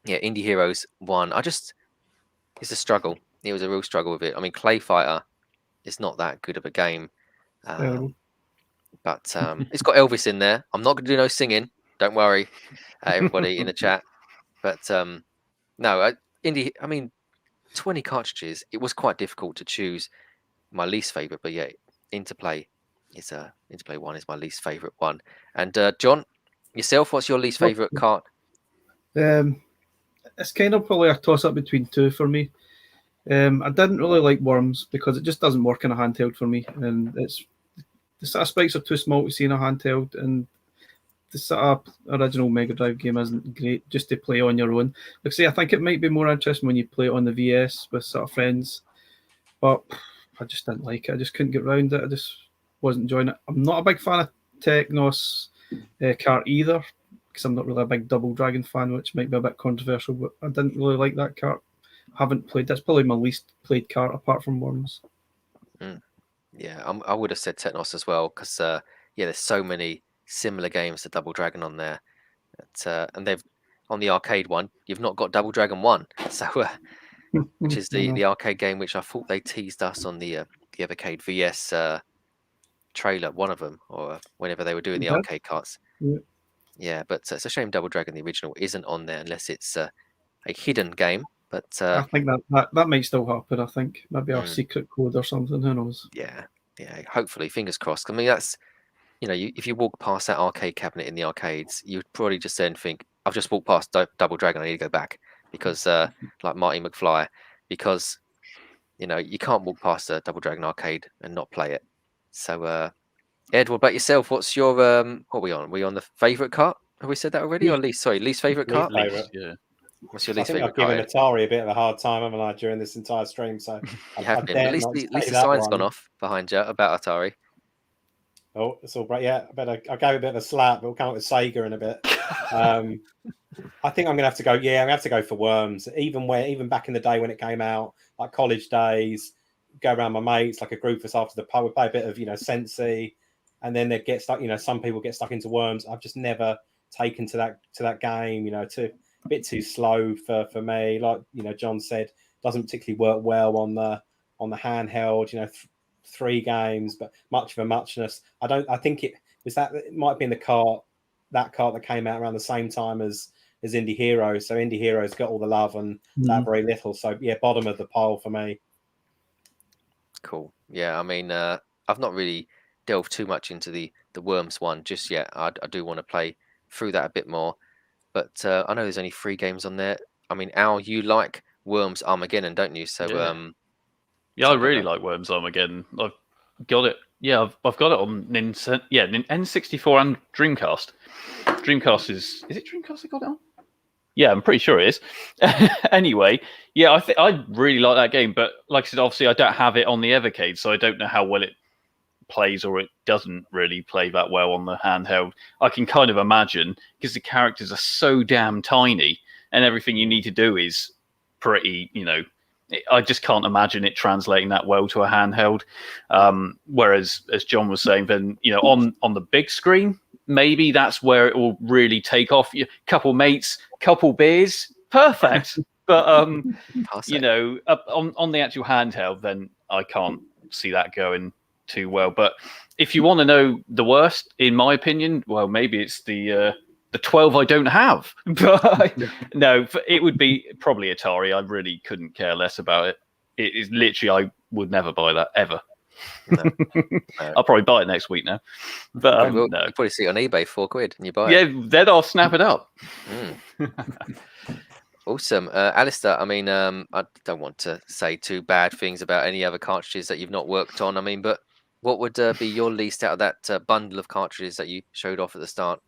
yeah, Indie Heroes 1. It's a struggle. It was a real struggle with it. I mean, Clay Fighter is not that good of a game. But it's got Elvis in there. I'm not going to do no singing. Don't worry, everybody in the chat. But no, I mean, 20 cartridges. It was quite difficult to choose my least favorite. But yeah, Interplay 1 is my least favorite one. And John, yourself, what's your least favorite cart? It's kind of probably a toss up between 2 for me. I didn't really like Worms because it just doesn't work in a handheld for me, and the sort of spikes are too small to see in a handheld, and the sort of original Mega Drive game isn't great just to play on your own. Like I say, I think it might be more interesting when you play it on the VS with sort of friends, but I just didn't like it. I just couldn't get around it. I just wasn't enjoying it. I'm not a big fan of Technos cart either, because I'm not really a big Double Dragon fan, which might be a bit controversial, but I didn't really like that cart. Haven't played. That's probably my least played cart apart from Worms. Yeah, I would have said Technos as well because yeah, there's so many similar games to Double Dragon on there. And they've on the arcade one, you've not got Double Dragon 1, so which is the arcade game which I thought they teased us on the Evercade VS trailer, one of them, or whenever they were doing the arcade carts. Yeah, but it's a shame Double Dragon the original isn't on there unless it's a hidden game. But I think that might still happen. I think maybe a secret code or something. Who knows? Yeah. Hopefully, fingers crossed. I mean, that's if you walk past that arcade cabinet in the arcades, you'd probably just then think, "I've just walked past Double Dragon. I need to go back," because like Marty McFly, because you can't walk past a Double Dragon arcade and not play it. So, Ed, what about yourself? What's your what are we on? Are we on the favorite cart? Have we said that already? Or least favorite cart? Favorite. Yeah. What's your least I think favorite? I've given Atari a bit of a hard time, haven't I, during this entire stream? So you have been. At least the sign's gone off behind you about Atari. Oh, it's all right. Yeah, I gave a bit of a slap, but we'll come up with Sega in a bit. I think I'm gonna have to go. Yeah, I'm gonna have to go for Worms. Even back in the day when it came out, like college days, go around my mates, like a group of us after the pub, we play a bit of Sensi, and then they get stuck. Some people get stuck into Worms. I've just never taken to that game. A bit too slow for me. Like John said, doesn't particularly work well on the handheld. 3 games, but much of a muchness. I think Was that it might have been that cart that came out around the same time as Indie Heroes. So Indie Heroes got all the love and that very little. So yeah, bottom of the pile for me. Cool. Yeah, I mean, I've not really delved too much into the Worms one just yet. I do want to play through that a bit more, but I know there's only 3 games on there. I mean, Al, you like Worms Armageddon, don't you? So yeah, I really like Worms Armageddon. I've got it. Yeah, I've got it on N64 and Dreamcast. Dreamcast is it Dreamcast I got it on? Yeah, I'm pretty sure it is. Anyway, yeah, I really like that game, but like I said, obviously I don't have it on the Evercade, so I don't know how well it plays, or it doesn't really play that well on the handheld. I can kind of imagine, because the characters are so damn tiny, and everything you need to do is pretty, I just can't imagine it translating that well to a handheld. Whereas, as John was saying, then on the big screen, maybe that's where it will really take off. Couple mates, couple beers, perfect. But on the actual handheld, then I can't see that going too well. But if you want to know the worst, in my opinion, well, maybe it's the 12 I don't have. But no, it would be probably Atari. I really couldn't care less about it. It is literally, I would never buy that ever. No. I'll probably buy it next week now. But no, you probably see it on eBay £4 and you buy it. Yeah, then I'll snap it up. Awesome. Alistair, I mean, I don't want to say too bad things about any other cartridges that you've not worked on. I mean, but what would be your least out of that bundle of cartridges that you showed off at the start?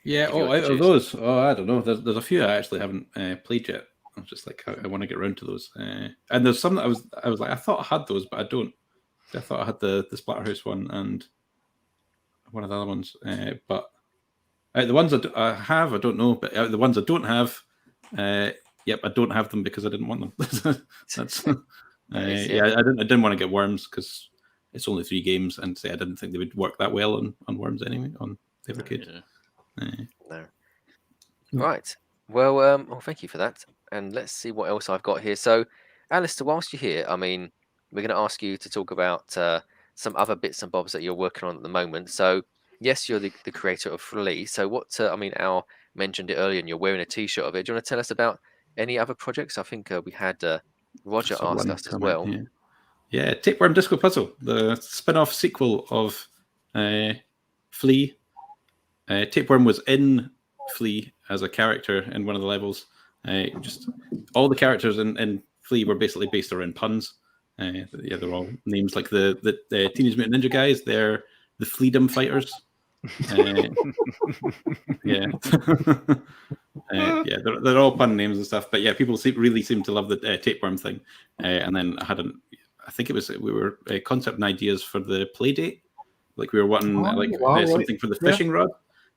Yeah, out of those, I don't know. There's a few I actually haven't played yet. I'm just like, I want to get around to those. And there's some that I was like, I thought I had those, but I don't. I thought I had the Splatterhouse one and one of the other ones. But the ones I have, I don't know. But the ones I don't have, yep, I don't have them because I didn't want them. That's I didn't want to get Worms because it's only 3 games, and I didn't think they would work that well on Worms anyway on Evercade. No. Right. Well, thank you for that. And let's see what else I've got here. So, Alistair, whilst you're here, I mean, we're going to ask you to talk about some other bits and bobs that you're working on at the moment. So, yes, you're the creator of Flea. So, what? I mean, Al mentioned it earlier, and you're wearing a T-shirt of it. Do you want to tell us about any other projects? I think we had Roger asked us as well. Yeah, Tapeworm Disco Puzzle, the spin-off sequel of Flea. Tapeworm was in Flea as a character in one of the levels. Just all the characters in Flea were basically based around puns. They're all names like the Teenage Mutant Ninja guys. They're the Fleedom Fighters. They're all pun names and stuff. But yeah, people really seem to love the Tapeworm thing. And then I think we were concept ideas for the play date. Like we were wanting something for the fishing rod.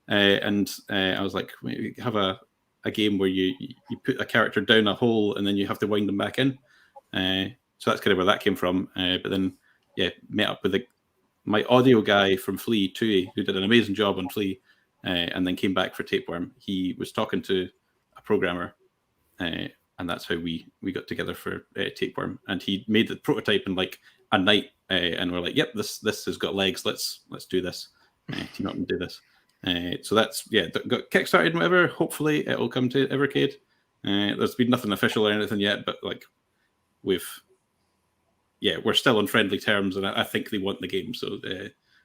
And I was like, we have a game where you put a character down a hole and then you have to wind them back in. So that's kind of where that came from. But then, met up with my audio guy from Flea, Tui, who did an amazing job on Flea, and then came back for Tapeworm. He was talking to a programmer, and that's how we got together for Tapeworm. And he made the prototype in like a night, and we're like, yep, this has got legs. Let's do this. Team up and do this. So that's got kickstarted and whatever. Hopefully it'll come to Evercade. There's been nothing official or anything yet, but like we're still on friendly terms, and I think they want the game. So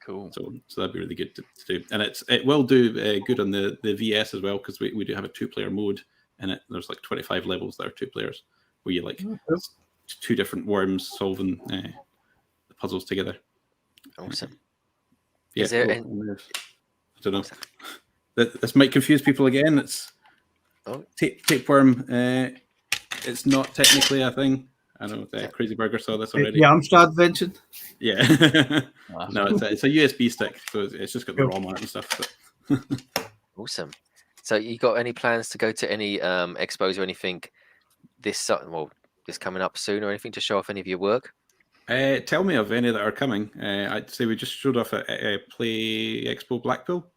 cool. So that'd be really good to do, and it will do good on the VS as well, because we do have a 2-player mode in it. There's like 25 levels that are 2 players, where you like 2 different worms solving the puzzles together. Awesome. Yeah. Is there I don't know. This might confuse people again. It's Tapeworm. It's not technically a thing. I know Crazy Burger saw this already. Yeah, Amstrad invention. Yeah. No, it's a USB stick, so it's just got the ROM on it and stuff. Awesome. So you got any plans to go to any expos or anything this coming up soon, or anything to show off any of your work? Tell me of any that are coming. I'd say we just showed off at Play Expo Blackpool.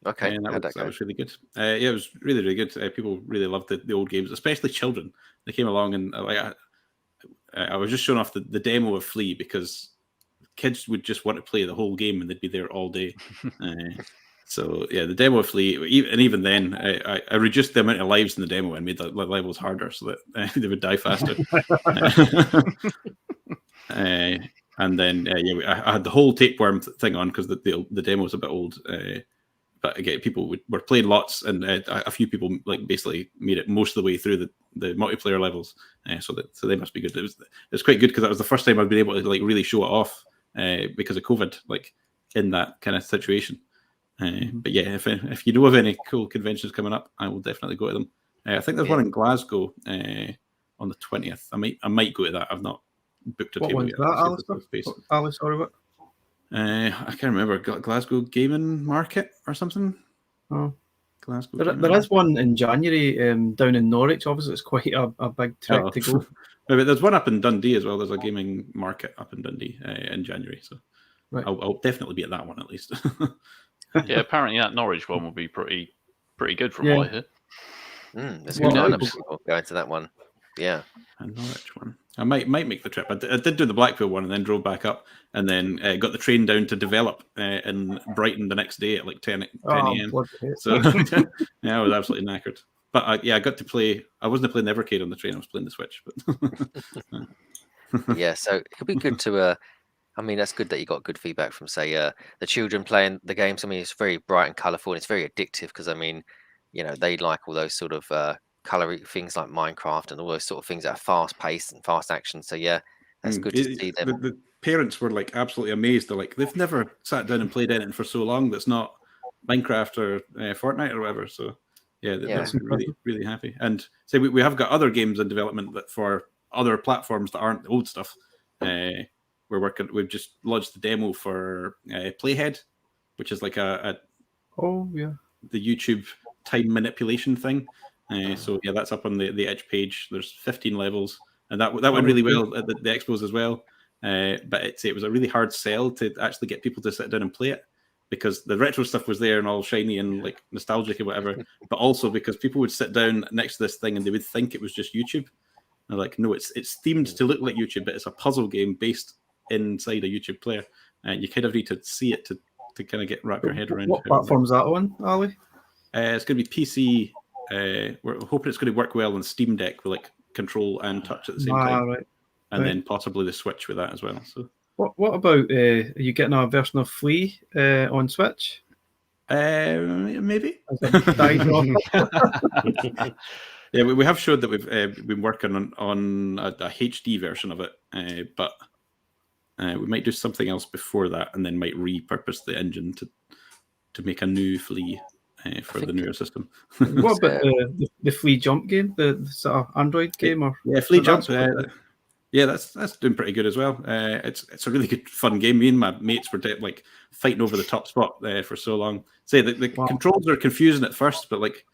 Okay, and that was really good. It was really, really good. People really loved the old games, especially children. They came along and I was just showing off the demo of Flea, because kids would just want to play the whole game and they'd be there all day. So yeah, the demo of Flea, and even then, I reduced the amount of lives in the demo and made the levels harder so that they would die faster. And then I had the whole tapeworm thing on because the demo was a bit old. But again, people were playing lots, and a few people like basically made it most of the way through the multiplayer levels. So they must be good. It was quite good because that was the first time I've been able to like really show it off because of COVID, like in that kind of situation. But yeah, if you know of any cool conventions coming up, I will definitely go to them. I think there's one in Glasgow on the 20th. I might go to that. I've not booked a table yet. Alice, sorry, what? I can't remember. Glasgow Gaming Market or something. Oh, Glasgow. There is one in January down in Norwich. Obviously, it's quite a big trek to go. But there's one up in Dundee as well. There's a gaming market up in Dundee in January. So I'll definitely be at that one at least. Yeah, apparently that Norwich one will be pretty good from what I heard. There's a good amount of people going to that one. Yeah, a Norwich one. I might make the trip. I did do the Blackpool one and then drove back up and then got the train down to Develop in Brighton the next day at like 10 a.m. So yeah, I was absolutely knackered. But I got to play. I wasn't playing the Evercade on the train. I was playing the Switch. But yeah. So it'll be good to. I mean, that's good that you got good feedback from, say, the children playing the games. I mean, it's very bright and colourful, and it's very addictive because, I mean, you know, they like all those sort of colory things like Minecraft and all those sort of things that are fast-paced and fast action. So, yeah, that's good to see them. The parents were, like, absolutely amazed. They're like, they've never sat down and played anything for so long that's not Minecraft or Fortnite or whatever. So, yeah, they're really, really happy. And say we have got other games in development that for other platforms that aren't the old stuff. We've just launched the demo for Playhead, which is like the YouTube time manipulation thing. So yeah, that's up on the Edge page. There's 15 levels, and that went really well at the expos as well. But it was a really hard sell to actually get people to sit down and play it because the retro stuff was there and all shiny and like nostalgic or whatever, but also because people would sit down next to this thing and they would think it was just YouTube. They're like, no, it's themed to look like YouTube, but it's a puzzle game based inside a YouTube player, and you kind of need to see it to kind of wrap your head around. What platform is that on, Ali? It's going to be PC. We're hoping it's going to work well on Steam Deck with like control and touch at the same time, and then possibly the Switch with that as well. So, what about are you getting a version of Flea on Switch? Maybe. Yeah, we have showed that we've been working on a HD version of it, but. We might do something else before that, and then might repurpose the engine to make a new Flea for the newer system. What about the Flea Jump game, the sort of Android game? Flea Jump. Yeah, that's doing pretty good as well. It's a really good fun game. Me and my mates were like fighting over the top spot for so long. Say the controls are confusing at first, but like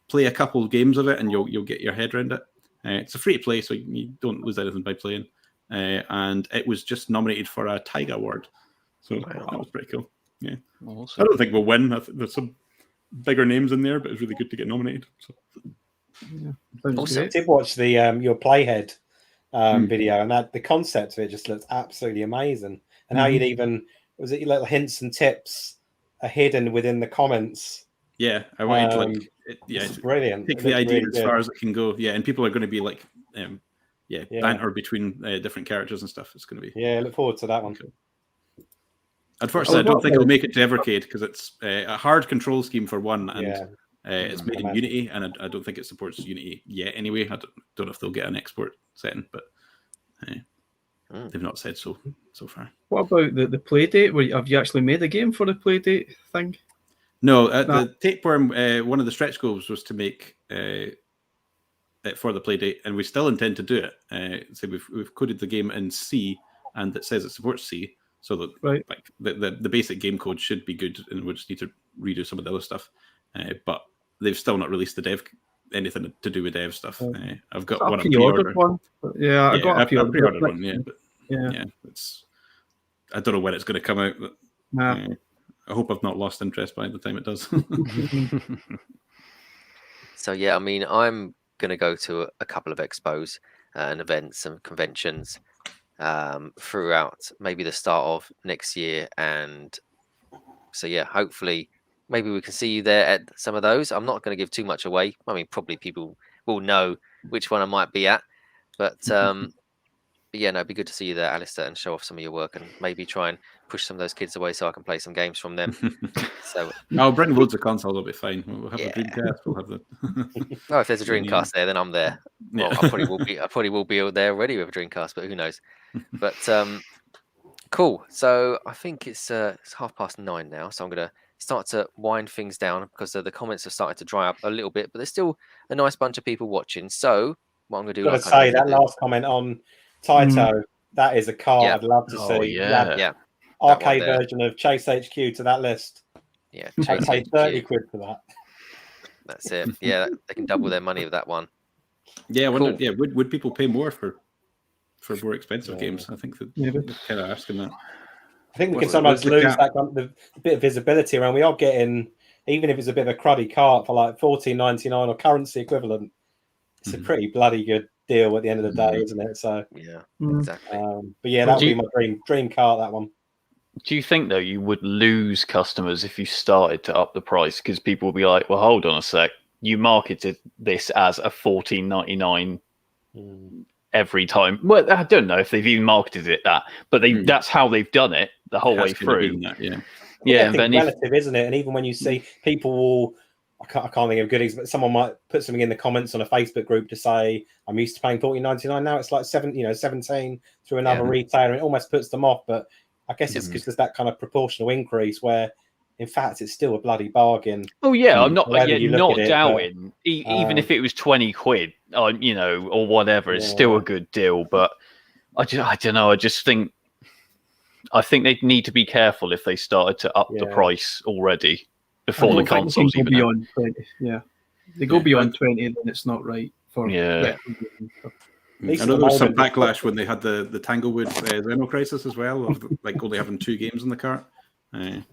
play a couple games of it, and you'll get your head around it. It's a free to play, so you don't lose anything by playing. And it was just nominated for a Taiga Award, so that was pretty cool. Yeah, awesome. I don't think we'll win. There's some bigger names in there, but it's really good to get nominated. So. I did watch the your Playhead video, and the concept of it just looked absolutely amazing. And how you'd even your little hints and tips are hidden within the comments. Yeah, I wanted to it's brilliant. Take the idea really as far as it can go. Yeah, and people are going to be like. Banter between different characters and stuff. It's going to be. Yeah, I look forward to that one. Cool. Unfortunately, I don't think it'll make it to Evercade because it's a hard control scheme for one, and it's made in Unity, and I don't think it supports Unity yet. Anyway, I don't know if they'll get an export setting, but they've not said so far. What about the play date? Have you actually made a game for the play date thing? No, the Tapeworm. One of the stretch goals was to make. For the play date, and we still intend to do it. So we've coded the game in C, and it says it supports C, so that like the basic game code should be good, and we just need to redo some of the other stuff. But they've still not released anything to do with dev stuff. I've got one pre-ordered one. Yeah, I got a pre-ordered one. Yeah, it's. I don't know when it's going to come out, but I hope I've not lost interest by the time it does. So yeah, I mean, I'm going to go to a couple of expos and events and conventions throughout maybe the start of next year. And so yeah, hopefully maybe we can see you there at some of those. I'm not going to give too much away. I mean, probably people will know which one I might be at, but yeah, no, it'd be good to see you there, Alistair, and show off some of your work, and maybe try and push some of those kids away so I can play some games from them. So I'll bring loads of consoles. It'll be fine. We'll have Yeah. the Dreamcast. We'll have the. oh, if there's a Dreamcast there, then I'm there. Well, Yeah. I probably will be there already with a Dreamcast, but who knows? But cool. So I think it's 9:30 now, so I'm gonna start to wind things down because the comments have started to dry up a little bit, but there's still a nice bunch of people watching. So what I'm gonna do, Got to like I say that normally do- last comment on Taito, that is a card Yeah. I'd love to Oh, see. yeah. yeah, Arcade there. version of Chase HQ to that list. yeah, I'd Chase pay HQ. 30 quid for that. That's it. Yeah, they can double their money with that one. Yeah, I wonder. Cool. Yeah, would people pay more for more expensive games? I think that Maybe. they're kind of asking that. I think we can What's sometimes the lose gap? that kind of, the bit of visibility around. We are getting, even if it's a bit of a cruddy cart for like $14.99 or currency equivalent, it's a pretty bloody good deal at the end of the day, isn't it? So Yeah, Mm. exactly. but yeah, that would Do be you- my dream cart, that one. Do you think though you would lose customers if you started to up the price because people will be like, "Well, hold on a sec, you marketed this as a $14.99 every time." Well, I don't know if they've even marketed it that, but that's how they've done it the whole It has way kind of through. been that, yeah. Yeah, I and think then it's relative, isn't it? And even when you see people will, I can't think of good examples, but someone might put something in the comments on a Facebook group to say, I'm used to paying $14.99 now, it's like 17 through another Yeah. retailer. It almost puts them off, but I guess it's because there's that kind of proportional increase where, in fact, it's still a bloody bargain. oh yeah, I'm not However you look not at it, doubting. Even if it was 20 quid, or whatever, it's still a good deal. But I don't know. I think they need to be careful if they started to up the Yeah. price already I before don't the think they can consoles go even. Out. beyond 20. Yeah, they go beyond 20, then it's not right for. Yeah. I least know at there the was some moment- backlash when they had the Tanglewood Xeno Crisis as well, of like only having 2 games in the cart. And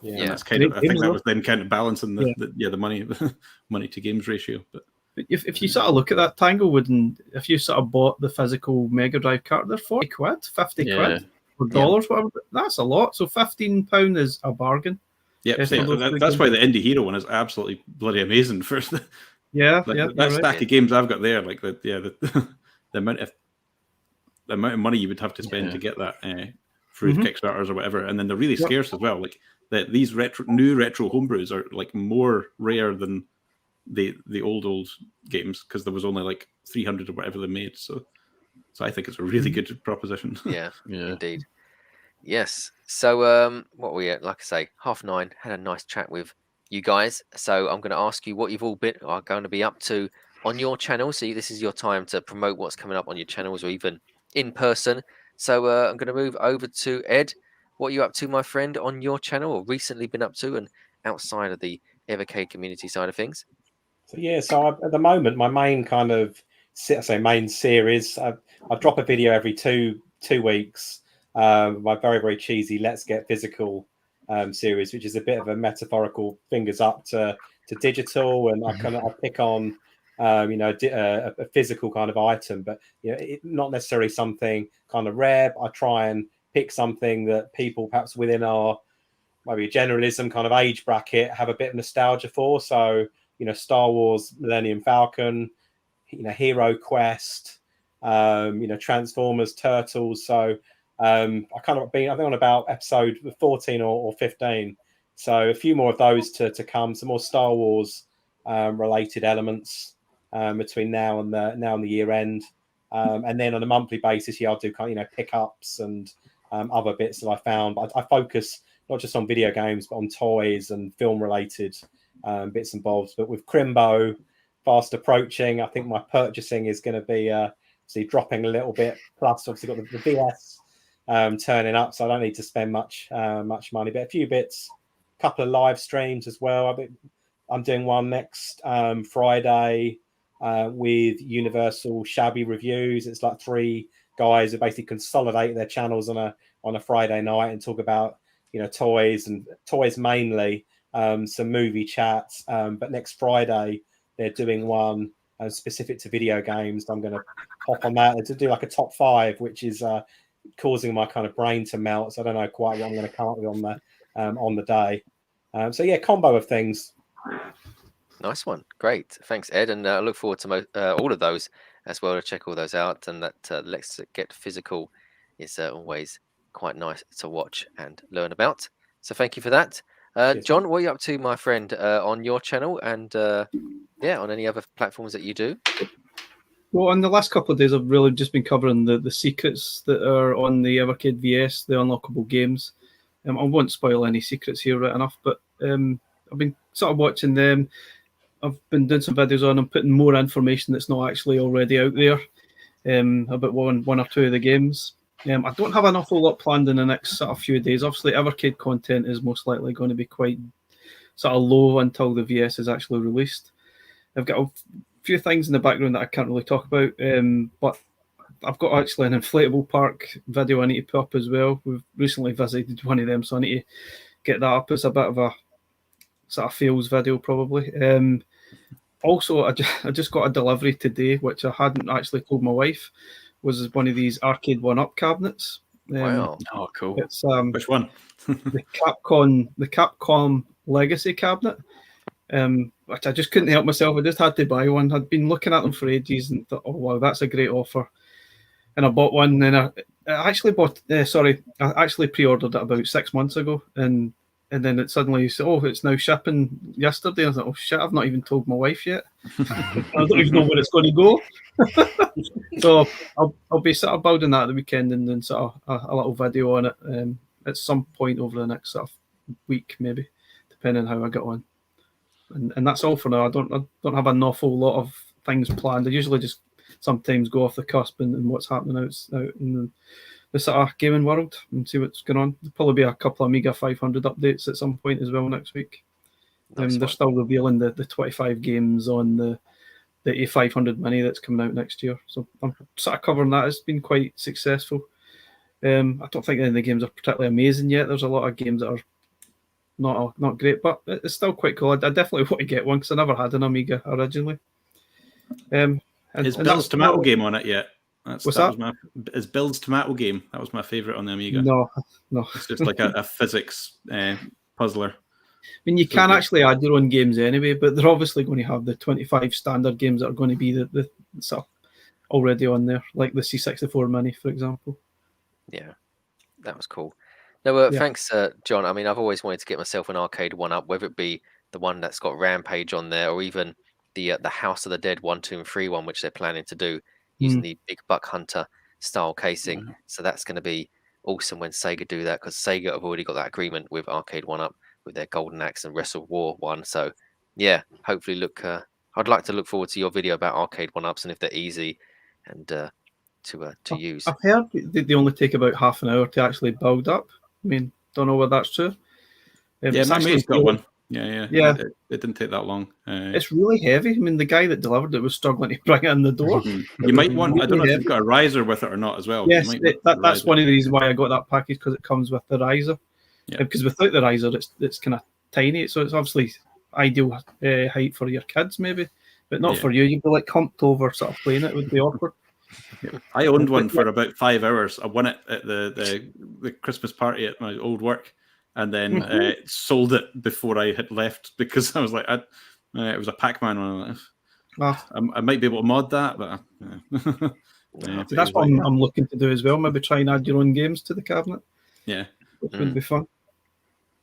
that's kind of, I think that was then kind of balancing the money to games ratio. But if you sort of look at that Tanglewood, and if you sort of bought the physical Mega Drive cart, they're 40 quid, 50 quid, or dollars, whatever. That's a lot. So £15 is a bargain. yeah, Yes, that's why the Indie Hero one is absolutely bloody amazing. First, that stack of games I've got there, like the amount of money you would have to spend to get that through Kickstarters or whatever, and then they're really scarce as well. Like these new retro homebrews are like more rare than the old games because there was only like 300 or whatever they made. So I think it's a really good proposition. Yeah, indeed. Yes. So what we at? Like I say, 9:30. Had a nice chat with you guys. So I'm going to ask you what you've all are going to be up to on your channel. So this is your time to promote what's coming up on your channels or even in person. So I'm going to move over to Ed. What are you up to, my friend, on your channel, or recently been up to, and outside of the Evercade community side of things? So at the moment, my main kind of main series, I drop a video every two weeks. My very, very cheesy Let's Get Physical series, which is a bit of a metaphorical fingers up to digital, and I pick on a physical kind of item, but not necessarily something kind of rare. But I try and pick something that people perhaps within our maybe a generalism kind of age bracket have a bit of nostalgia for. So Star Wars Millennium Falcon, Hero Quest, Transformers, Turtles. So I think on about episode 14 or 15. So a few more of those to come. Some more Star Wars related elements between now and the year end. And then on a monthly basis, I'll do pickups and other bits that I found. But I focus not just on video games, but on toys and film related bits and bobs. But with Crimbo fast approaching, I think my purchasing is going to be dropping a little bit. Plus, obviously, got the VS turning up, so I don't need to spend much money. But a few bits, a couple of live streams as well. I'm doing one next Friday with Universal Shabby Reviews. It's like 3 guys who basically consolidate their channels on a Friday night and talk about toys mainly. Some movie chats, but next Friday they're doing one specific to video games. I'm going to hop on that to do like a top 5, which is causing my kind of brain to melt. So I don't know quite what I'm going to come up with on the day. So yeah, combo of things. Nice one. Great. Thanks, Ed. And I look forward to all of those as well, to check all those out. And that Let's Get Physical is always quite nice to watch and learn about. So thank you for that. John, what are you up to, my friend, on your channel and on any other platforms that you do? Well, in the last couple of days, I've really just been covering the secrets that are on the Evercade VS, the unlockable games. I won't spoil any secrets here right enough, but I've been sort of watching them. I've been doing some videos on them, putting more information that's not actually already out there about one or two of the games. I don't have an awful lot planned in the next sort of few days. Obviously, Evercade content is most likely going to be quite sort of low until the VS is actually released. I've got a few things in the background that I can't really talk about, but I've got actually an inflatable park video I need to put up as well. We've recently visited one of them, so I need to get that up. It's a bit of a sort of fails video probably. Also, I just got a delivery today, which I hadn't actually told my wife, was one of these Arcade 1-Up cabinets. Wow. Oh, cool. It's Which one? the Capcom Legacy cabinet, which I just couldn't help myself. I just had to buy one. I'd been looking at them for ages and thought, oh wow, that's a great offer. And I bought one. And I actually pre-ordered it about 6 months ago, and then it suddenly said, oh, it's now shipping yesterday. I was like, oh shit, I've not even told my wife yet. I don't even know where it's going to go. So I'll be sort of building that at the weekend and then sort of a little video on it at some point over the next sort of week, maybe, depending on how I get on. And that's all for now. I don't have an awful lot of things planned. I usually just sometimes go off the cusp and what's happening out in the sort of gaming world and see what's going on. There'll probably be a couple of Amiga 500 updates at some point as well next week. Nice they're still revealing the 25 games on the A500 Mini that's coming out next year. So I'm sort of covering that. It's been quite successful. I don't think any of the games are particularly amazing yet. There's a lot of games that are not great, but it's still quite cool. I definitely want to get one because I never had an Amiga originally. Is Bill's Tomato game on it yet? What's that? Is Bill's Tomato game? That was my favourite on the Amiga. No. It's just like a physics puzzler. I mean, you can actually add your own games anyway, but they're obviously going to have the 25 standard games that are going to be the sort of already on there, like the C64 Mini, for example. Yeah, that was cool. No, thanks, John. I mean, I've always wanted to get myself an Arcade 1-Up, whether it be the one that's got Rampage on there, or even the House of the Dead 1, 2, and 3 one, which they're planning to do using the Big Buck Hunter style casing. Wow. So that's going to be awesome when Sega do that, because Sega have already got that agreement with Arcade 1-Up with their Golden Axe and Wrestle War one. So yeah, hopefully I'd like to look forward to your video about Arcade 1-Ups and if they're easy and to use. I've heard they only take about half an hour to actually build up. I mean, don't know whether that's true. Yeah, my mate's got one. Yeah. It didn't take that long. It's really heavy. I mean, the guy that delivered it was struggling to bring it in the door. You might want, I don't know if you've got a riser with it or not as well. Yes, that's one of the reasons why I got that package, because it comes with the riser. Yeah. Because without the riser, it's kind of tiny. So it's obviously ideal height for your kids, maybe, but not for you. You'd be like humped over sort of playing it. It would be awkward. I owned one for about 5 hours. I won it at the Christmas party at my old work, and then sold it before I had left because I was like, it was a Pac-Man one. I might be able to mod that, but that's what I'm looking to do as well. Maybe try and add your own games to the cabinet. Yeah, which would be fun.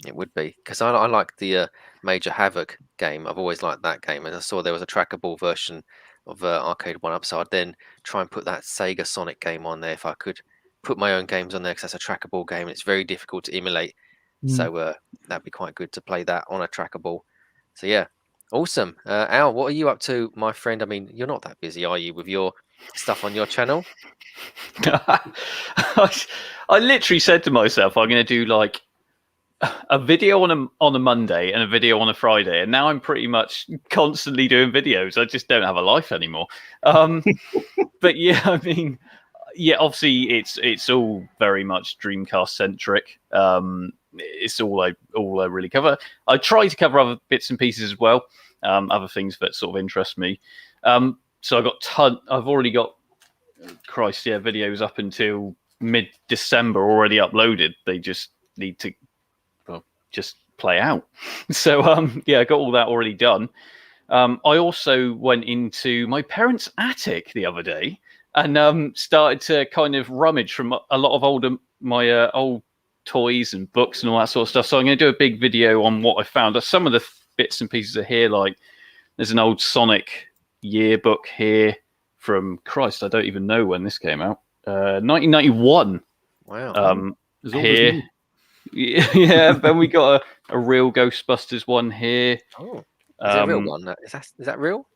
It would be, because I like the Major Havoc game. I've always liked that game, and I saw there was a trackable version of Arcade 1-Up, so I'd then try and put that Sega Sonic game on there if I could put my own games on there, because that's a trackable game and it's very difficult to emulate. So that'd be quite good to play that on a trackable. So yeah, awesome. Al, what are you up to, my friend? I mean, you're not that busy, are you, with your stuff on your channel? I literally said to myself, I'm going to do like a video on a Monday and a video on a Friday, and now I'm pretty much constantly doing videos. I just don't have a life anymore. But yeah, I mean, yeah, obviously it's all very much Dreamcast centric. It's all I really cover. I try to cover other bits and pieces as well, other things that sort of interest me. So I've already got videos up until mid-December already uploaded. They just need to just play out. So I got all that already done. I also went into my parents' attic the other day and started to kind of rummage from a lot of my old toys and books and all that sort of stuff. So I'm going to do a big video on what I found. Some of the bits and pieces are here, like there's an old Sonic yearbook here from, Christ, I don't even know when this came out. 1991. Wow. Here. Yeah, then we got a real Ghostbusters one here. Oh, is it a real one? Is that real?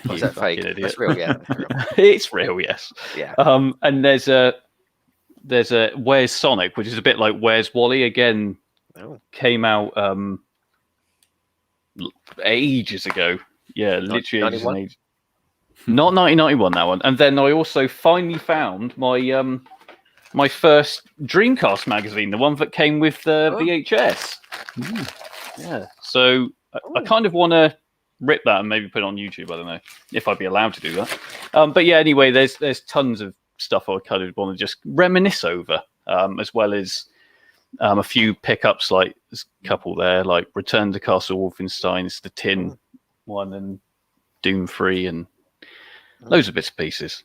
Or is that fake? Idiot. That's real, yeah. That's real. It's real, yes. Yeah. And there's a Where's Sonic, which is a bit like Where's Wally. Again, came out ages ago. Yeah, literally ages and ages. Not 1991, that one. And then I also finally found my my first Dreamcast magazine, the one that came with the VHS. Yeah, so I kind of want to rip that and maybe put it on YouTube. I don't know if I'd be allowed to do that. But yeah, anyway, there's tons of stuff I kind of want to just reminisce over, as well as a few pickups, like there's a couple there, like Return to Castle Wolfenstein, it's the tin one, and Doom 3, and loads of bits and pieces.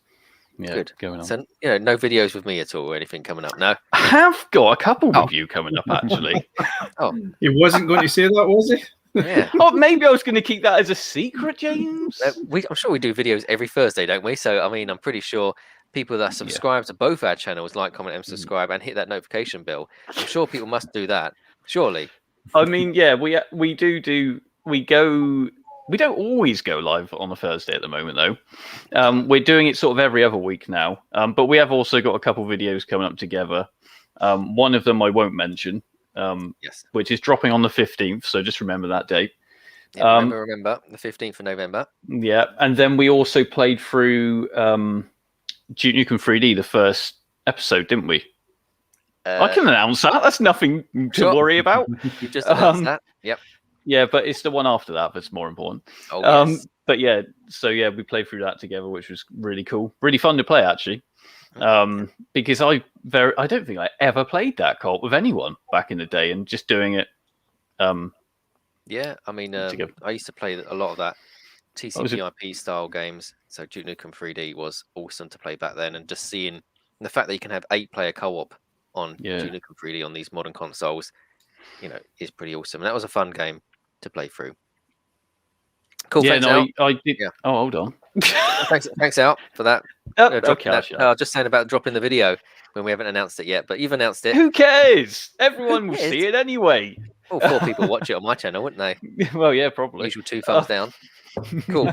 Yeah, good. Going on. So, no videos with me at all or anything coming up, no? I have got a couple with you coming up, actually. He wasn't going to say that, was he? Yeah. Maybe I was going to keep that as a secret, James. I'm sure we do videos every Thursday, don't we? So, I mean, I'm pretty sure people that subscribe to both our channels, like, comment, and subscribe, and hit that notification bell. I'm sure people must do that. Surely. I mean, yeah, we go. We don't always go live on a Thursday at the moment, though. We're doing it sort of every other week now. But we have also got a couple of videos coming up together. One of them I won't mention, which is dropping on the 15th. So just remember that date. Yeah, remember, the 15th of November. Yeah. And then we also played through Duke Nukem 3D, the first episode, didn't we? I can announce that. That's nothing to worry about. You just announced that. Yep. Yeah, but it's the one after that that's more important. Oh, yes. But yeah, so yeah, we played through that together, which was really cool, really fun to play actually. Because I don't think I ever played that co-op with anyone back in the day, and just doing it. Yeah, I mean, I used to play a lot of that TCP/IP style games. So Duke Nukem 3D was awesome to play back then, and just seeing the fact that you can have 8-player co-op on Duke Nukem 3D on these modern consoles, is pretty awesome. And that was a fun game to play through. Cool. Yeah, thanks, no, Al. I did. Yeah. Oh, hold on. thanks, Al, for that. Okay, I was just saying about dropping the video when we haven't announced it yet, but you've announced it. Who cares? Everyone will see it anyway. All 4 people watch it on my channel, wouldn't they? Well, yeah, probably. Usual 2 thumbs down. Cool.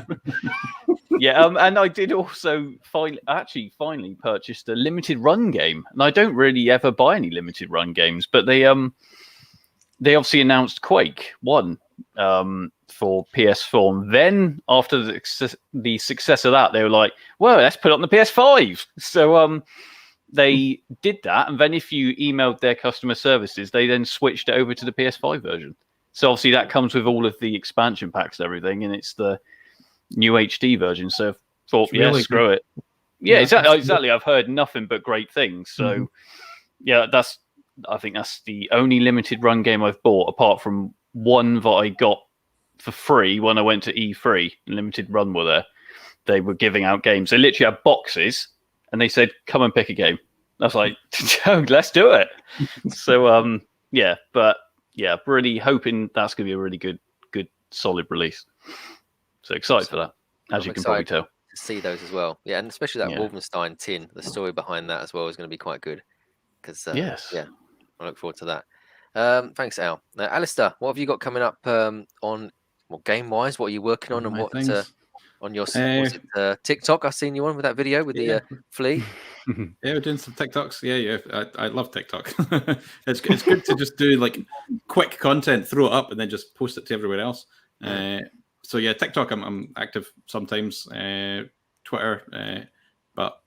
Yeah, and I did also finally purchased a limited run game, and I don't really ever buy any limited run games, but they obviously announced Quake 1 for PS4, and then after the success of that, they were like, well, let's put it on the PS5. So they did that, and then if you emailed their customer services, they then switched it over to the PS5 version. So obviously that comes with all of the expansion packs and everything, and it's the new HD version. So I thought, really screw it. Yeah, exactly. I've heard nothing but great things. So yeah, I think that's the only limited run game I've bought, apart from one that I got for free when I went to E3. Limited run were there. They were giving out games. They literally had boxes, and they said, come and pick a game. I was like, let's do it. So, yeah, really hoping that's going to be a really good, solid release. So excited for that, as you can probably tell. To see those as well. Yeah, and especially that Wolfenstein tin, the story behind that as well is going to be quite good. Because, yeah, I look forward to that. Thanks, Al. Now, Alistair, what have you got coming up game-wise? What are you working on, and what on your TikTok? I've seen you on with that video with the flea. Yeah, we're doing some TikToks. Yeah. I love TikTok. It's good to just do like quick content, throw it up, and then just post it to everywhere else. So yeah, TikTok, I'm active sometimes. Twitter, but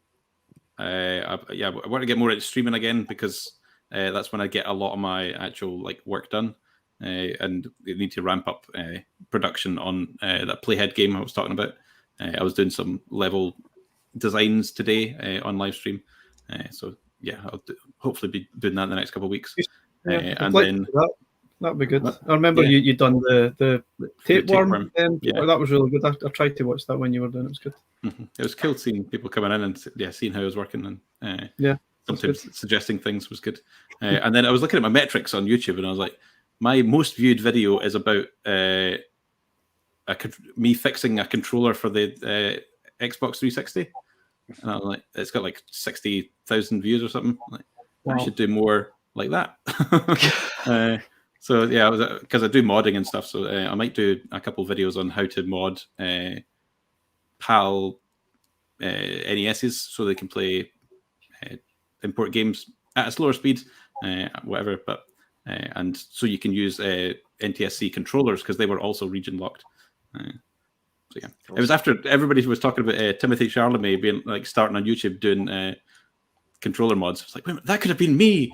I want to get more into streaming again, because that's when I get a lot of my actual work done. And they need to ramp up production on that Playhead game I was talking about. I was doing some level designs today on live stream, so yeah, I'll hopefully be doing that in the next couple of weeks. Yeah, And then that'd be good. I remember you done the tapeworm. That was really good. I tried to watch that when you were doing it. It was good. Mm-hmm. It was cool seeing people coming in and seeing how I was working, and sometimes suggesting things was good. And then I was looking at my metrics on YouTube, and I was like, my most viewed video is about me fixing a controller for the Xbox 360, and I was like, it's got like 60,000 views or something. Like, I should do more like that. So yeah, because I do modding and stuff, so I might do a couple of videos on how to mod PAL NESs so they can play import games at a slower speed, whatever. But and so you can use NTSC controllers because they were also region locked. So yeah, it was after everybody was talking about Timothy Chalamet being like starting on YouTube doing controller mods. It's like, wait a minute, that could have been me.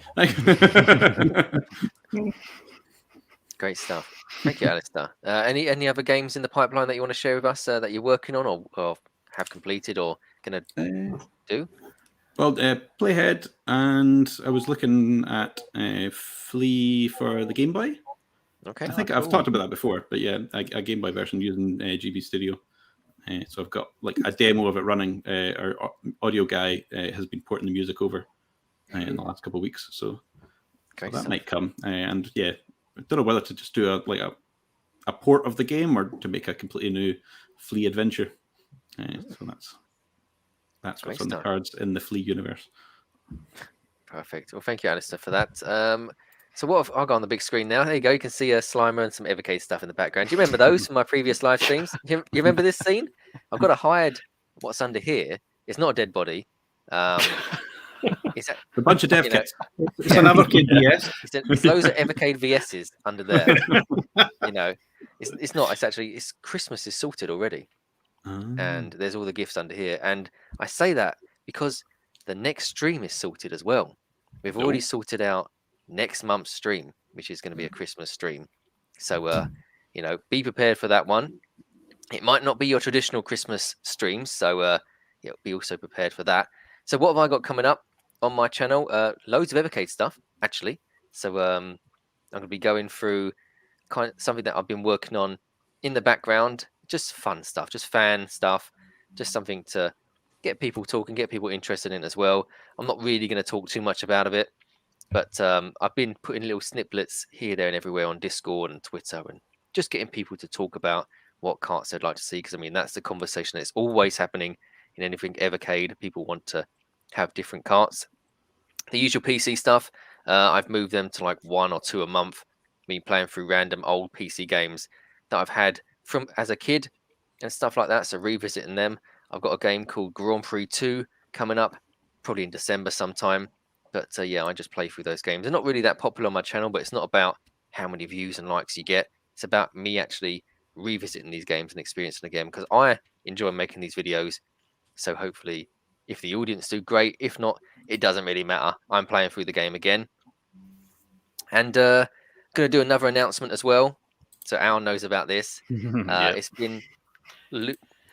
Great stuff. Thank you, Alistair. Any other games in the pipeline that you want to share with us that you're working on or have completed or going to do? Well, Playhead, and I was looking at Flea for the Game Boy. Okay. I think I've talked about that before, but yeah, a Game Boy version using GB Studio. So I've got like a demo of it running. Our audio guy has been porting the music over in the last couple of weeks, so that might come. And yeah, I don't know whether to just do a port of the game or to make a completely new Flea adventure. So that's what's on the cards in the Flea universe. Perfect. Well, thank you, Alistair, for that. So I'll go on the big screen now. There you go. You can see Slimer and some Evercade stuff in the background. Do you remember those from my previous live streams? You remember this scene? I've got to hide what's under here. It's not a dead body. It's a bunch of dev kits. It's an Evercade VS. Those are Evercade VSs under there. It's not. It's actually Christmas is sorted already, and there's all the gifts under here. And I say that because the next stream is sorted as well. We've already sorted out next month's stream, which is going to be a Christmas stream. So, be prepared for that one. It might not be your traditional Christmas streams, so be also prepared for that. So, what have I got coming up on my channel? Loads of Evercade stuff, actually. So, I'm going to be going through something that I've been working on in the background. Just fun stuff, just fan stuff, just something to get people talking, get people interested in as well. I'm not really going to talk too much about it, but I've been putting little snippets here, there, and everywhere on Discord and Twitter, and just getting people to talk about what carts they'd like to see. Because I mean, that's the conversation that's always happening in anything Evercade. People want to have different carts. The usual PC stuff, I've moved them to like 1 or 2 a month. Me playing through random old PC games that I've had from as a kid and stuff like that. So revisiting them. I've got a game called Grand Prix 2 coming up, probably in December sometime. But yeah, I just play through those games. They're not really that popular on my channel, but it's not about how many views and likes you get. It's about me actually revisiting these games and experiencing again, because I enjoy making these videos. So hopefully, if the audience do, great. If not, it doesn't really matter. I'm playing through the game again. And going to do another announcement as well. So Al knows about this. It's been,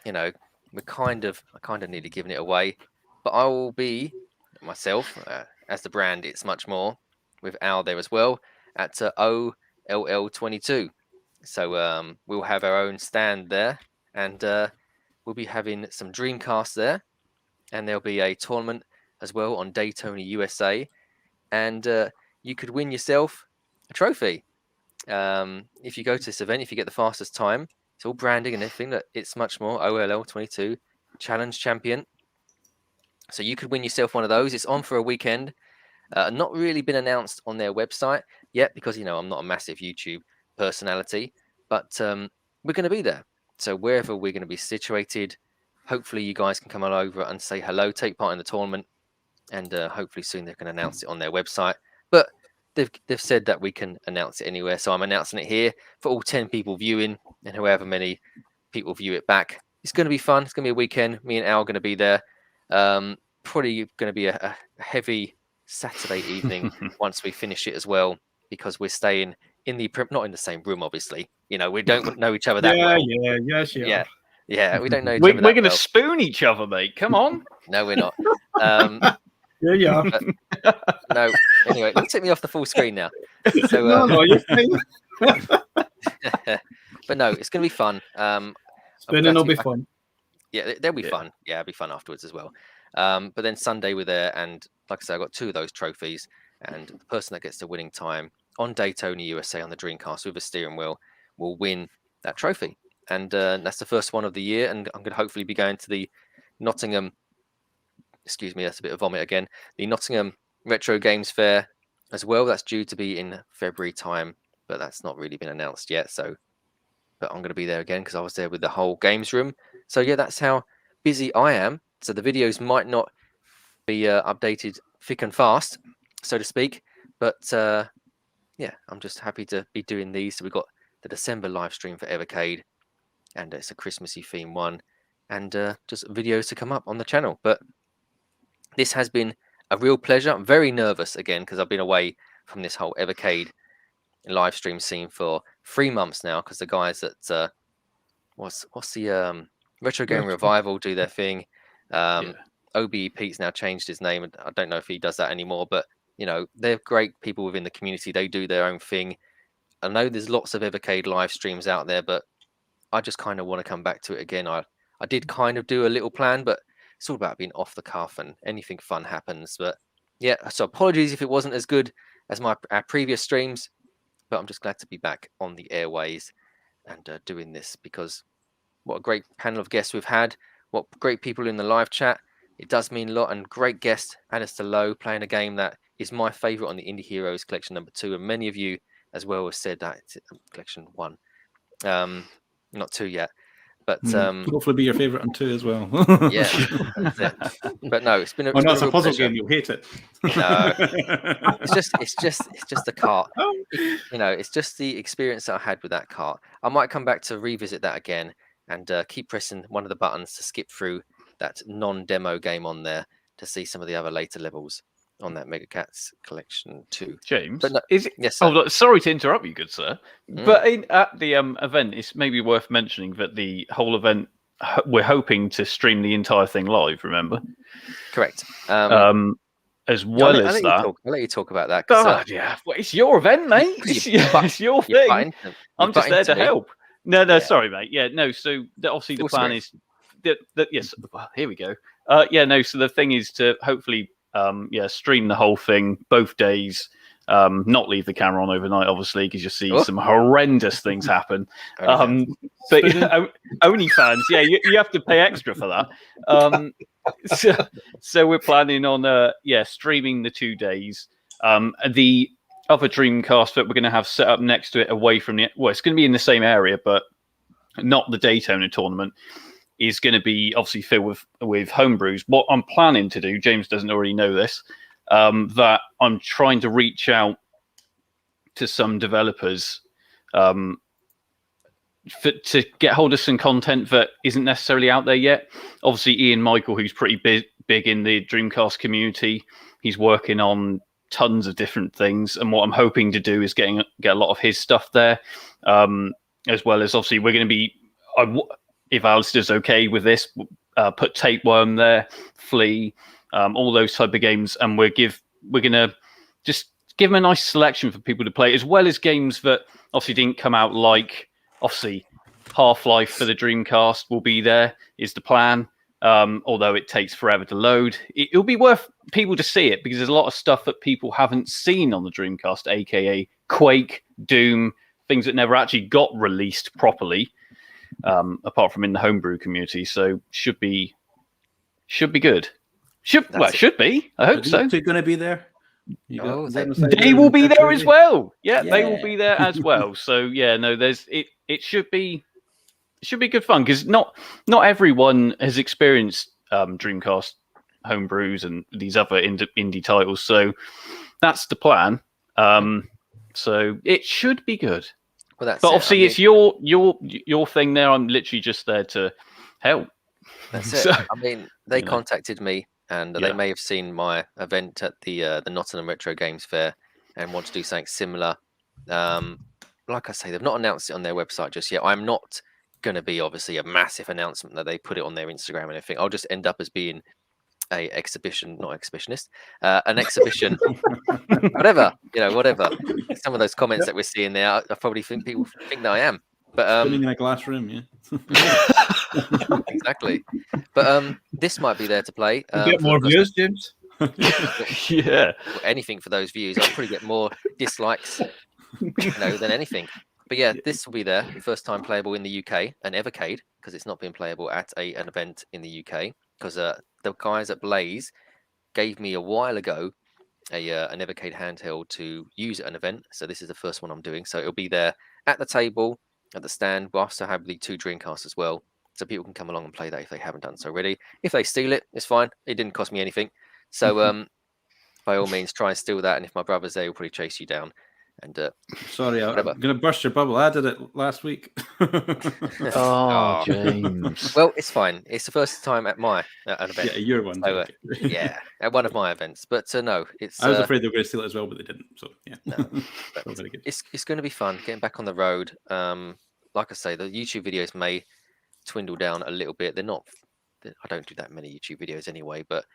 I kind of nearly giving it away. But I will be myself, as the brand, It's Much More, with Al there as well, at OLL22. So we'll have our own stand there, and we'll be having some Dreamcast there, and there'll be a tournament as well on Daytona USA, and you could win yourself a trophy if you go to this event. If you get the fastest time, it's all branding and everything. That It's Much More OLL22 Challenge Champion. So you could win yourself one of those. It's on for a weekend. Not really been announced on their website yet because, I'm not a massive YouTube personality, but we're going to be there. So wherever we're going to be situated, hopefully you guys can come on over and say hello, take part in the tournament, and hopefully soon they can announce it on their website. But they've said that we can announce it anywhere, so I'm announcing it here for all 10 people viewing and however many people view it back. It's going to be fun. It's going to be a weekend. Me and Al are going to be there. Probably going to be a heavy Saturday evening once we finish it as well, because we're staying in not in the same room, obviously. We don't know each other that well. Yeah, we don't know each other. We're going to spoon each other, mate. Come on. No, we're not. Yeah, yeah. No, anyway, it took me off the full screen now. So, No, you're fine. but no, it's going to be fun. Spinning will be fun. Yeah, they'll be fun. Yeah, it'll be fun afterwards as well. But then Sunday we're there, and like I said, I got 2 of those trophies, and the person that gets the winning time on Daytona USA on the Dreamcast with a steering wheel will win that trophy. And that's the first one of the year, and I'm going to hopefully be going to the Nottingham. Excuse me, that's a bit of vomit again. The Nottingham Retro Games Fair as well. That's due to be in February time, but that's not really been announced yet. So, but I'm going to be there again because I was there with the whole games room. So yeah, that's how busy I am. So the videos might not be updated thick and fast, so to speak. But yeah, I'm just happy to be doing these. So we've got the December live stream for Evercade, and it's a Christmassy theme one, and just videos to come up on the channel. But this has been a real pleasure. I'm very nervous again because I've been away from this whole Evercade live stream scene for 3 months now, because the guys at what's the Retro Game Revival do their thing. OBE Pete's now changed his name, and I don't know if he does that anymore, but you know, they're great people within the community. They do their own thing. I know there's lots of Evercade live streams out there, but I just kind of want to come back to it again. I did kind of do a little plan, but it's all about being off the cuff and anything fun happens. But yeah, so apologies if it wasn't as good as our previous streams, but I'm just glad to be back on the airways and doing this, because what a great panel of guests we've had. What great people in the live chat. It does mean a lot, and great guest Alistair Lowe playing a game that is my favorite on the Indie Heroes Collection #2, and many of you as well have said that it's Collection 1, not 2 yet. But hopefully be your favorite on 2 as well. Yeah, that's it. But no, it's been a, no, it's a puzzle pleasure. game. You'll hate it. No, it's just the cart. You know, it's just the experience that I had with that cart. I might come back to revisit that again and keep pressing one of the buttons to skip through that non-demo game on there to see some of the other later levels on that Mega Cats Collection 2. James, But no, is it? yes, sir. Oh, sorry to interrupt you, good sir. But at the event, it's maybe worth mentioning that the whole event, we're hoping to stream the entire thing live. Remember? Correct. As well as that, I'll let you talk about that. Oh, yeah, well, it's your event, mate. It's your thing. I'm just there to help. No, Yeah. Sorry, mate. Yeah, no. So obviously the plan is that yes. Well, here we go. Yeah, no. So the thing is to hopefully stream the whole thing both days. Not leave the camera on overnight, obviously, because you see some horrendous things happen. But OnlyFans, yeah, you have to pay extra for that. So we're planning on streaming the 2 days. The other Dreamcast that we're going to have set up next to it, away from it's going to be in the same area, but not the Daytona tournament, is going to be obviously filled with homebrews. What I'm planning to do, James doesn't already know this, that I'm trying to reach out to some developers to get hold of some content that isn't necessarily out there yet. Obviously, Ian Michael, who's pretty big in the Dreamcast community, he's working on tons of different things, and what I'm hoping to do is get a lot of his stuff there, as well as obviously we're going to be, if Alistair's okay with this, put Tapeworm there, Flea, all those type of games, and we're going to just give them a nice selection for people to play, as well as games that obviously didn't come out, like obviously Half-Life for the Dreamcast will be there, is the plan. Although it takes forever to load, it'll be worth people to see it, because there's a lot of stuff that people haven't seen on the Dreamcast, aka Quake, Doom, things that never actually got released properly, apart from in the homebrew community. So should be good. Should be. I hope so. They're going to be there. They will be there as well. Yeah, they will be there as well. So yeah, no, it should be. It should be good fun, because not everyone has experienced Dreamcast homebrews and these other indie titles. So that's the plan. So it should be good. Well, but obviously, it's your thing there. I'm literally just there to help. That's it. I mean, they contacted me, and they may have seen my event at the Nottingham Retro Games Fair and want to do something similar. Like I say, they've not announced it on their website just yet. I'm not going to be obviously a massive announcement that they put it on their Instagram and everything. I'll just end up as being a exhibition, not exhibitionist, an exhibition, whatever, whatever. Some of those comments that we're seeing there, I probably think people think that I am. But spinning in a glass room, yeah. Exactly. But this might be there to play. Get more views, James. Yeah. Anything for those views. I'll probably get more dislikes, than anything. But yeah, this will be there. First time playable in the UK, an Evercade, because it's not been playable at an event in the UK. Because the guys at Blaze gave me a while ago an Evercade handheld to use at an event. So this is the first one I'm doing. So it'll be there at the table, at the stand. We'll also have the 2 Dreamcasts as well. So people can come along and play that if they haven't done so already. If they steal it, it's fine. It didn't cost me anything. So by all means, try and steal that. And if my brother's there, he'll probably chase you down. And sorry, I'm whatever. going to burst your bubble. I did it last week. Oh, James. Well, it's fine. It's the first time at an event. Yeah, your one. So, yeah, at one of my events. But no, it's. I was afraid they were going to steal it as well, but they didn't. So yeah, No, but so very good. It's going to be fun getting back on the road. Like I say, the YouTube videos may dwindle down a little bit. They're not. I don't do that many YouTube videos anyway, but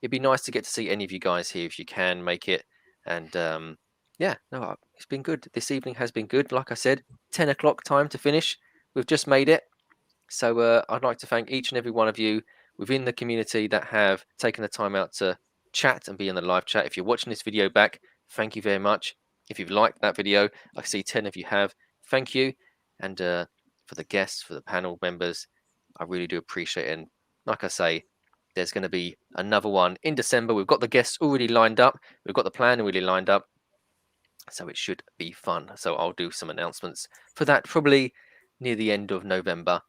it'd be nice to get to see any of you guys here if you can make it. And yeah, no, it's been good. This evening has been good. Like I said, 10 o'clock time to finish. We've just made it. So I'd like to thank each and every one of you within the community that have taken the time out to chat and be in the live chat. If you're watching this video back, thank you very much. If you've liked that video, I see 10 of you have. Thank you. And for the guests, for the panel members, I really do appreciate it. And like I say, there's going to be another one in December. We've got the guests already lined up. We've got the plan already lined up. So it should be fun. So I'll do some announcements for that probably near the end of November.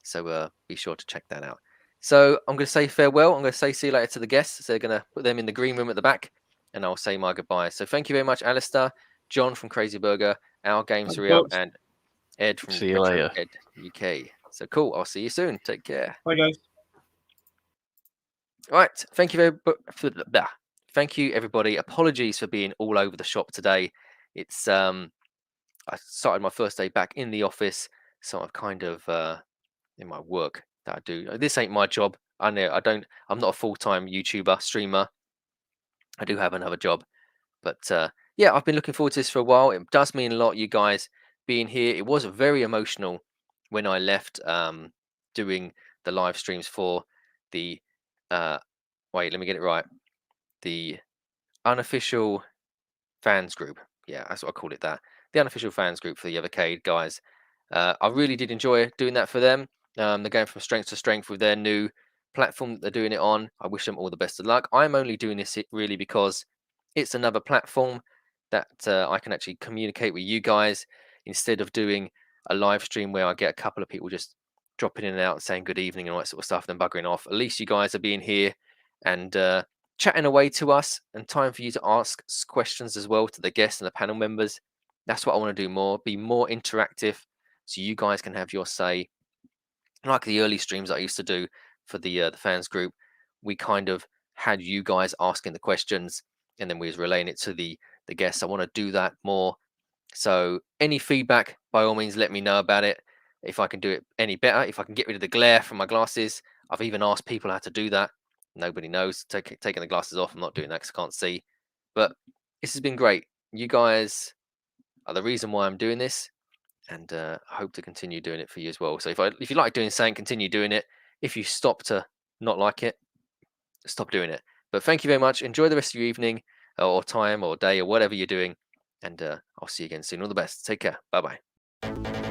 So be sure to check that out. So I'm going to say farewell. I'm going to say see you later to the guests. So they're going to put them in the green room at the back. And I'll say my goodbye. So thank you very much, Alistair, John from Crazy Burger, Our Games Real, and Ed from See you later. Ed UK. So cool. I'll see you soon. Take care. Bye, guys. All right. Thank you Thank you, everybody. Apologies for being all over the shop today. It's I started my first day back in the office, so I've kind of in my work that I do. This ain't my job. I know I'm not a full-time YouTuber streamer. I do have another job, but yeah, I've been looking forward to this for a while. It does mean a lot, you guys being here. It was very emotional when I left doing the live streams for the wait, let me get it right. The unofficial fans group. Yeah, that's what I called it. The unofficial fans group for the Evercade guys. I really did enjoy doing that for them. They're going from strength to strength with their new platform that they're doing it on. I wish them all the best of luck. I'm only doing this really because it's another platform that I can actually communicate with you guys instead of doing a live stream where I get a couple of people just dropping in and out saying good evening and all that sort of stuff, then buggering off. At least you guys are being here and chatting away to us, and time for you to ask questions as well to the guests and the panel members. That's what I want to do more, be more interactive so you guys can have your say. Like the early streams I used to do for the fans group, we kind of had you guys asking the questions and then we was relaying it to the guests. I want to do that more. So any feedback, by all means, let me know about it. If I can do it any better, if I can get rid of the glare from my glasses. I've even asked people how to do that. Nobody knows. Taking the glasses off, I'm not doing that because I can't see. But this has been great. You guys are the reason why I'm doing this, and I hope to continue doing it for you as well. So if you like doing something, continue doing it. If you stop to not like it, stop doing it. But thank you very much. Enjoy the rest of your evening or time or day or whatever you're doing. And I'll see you again soon. All the best. Take care. Bye-bye.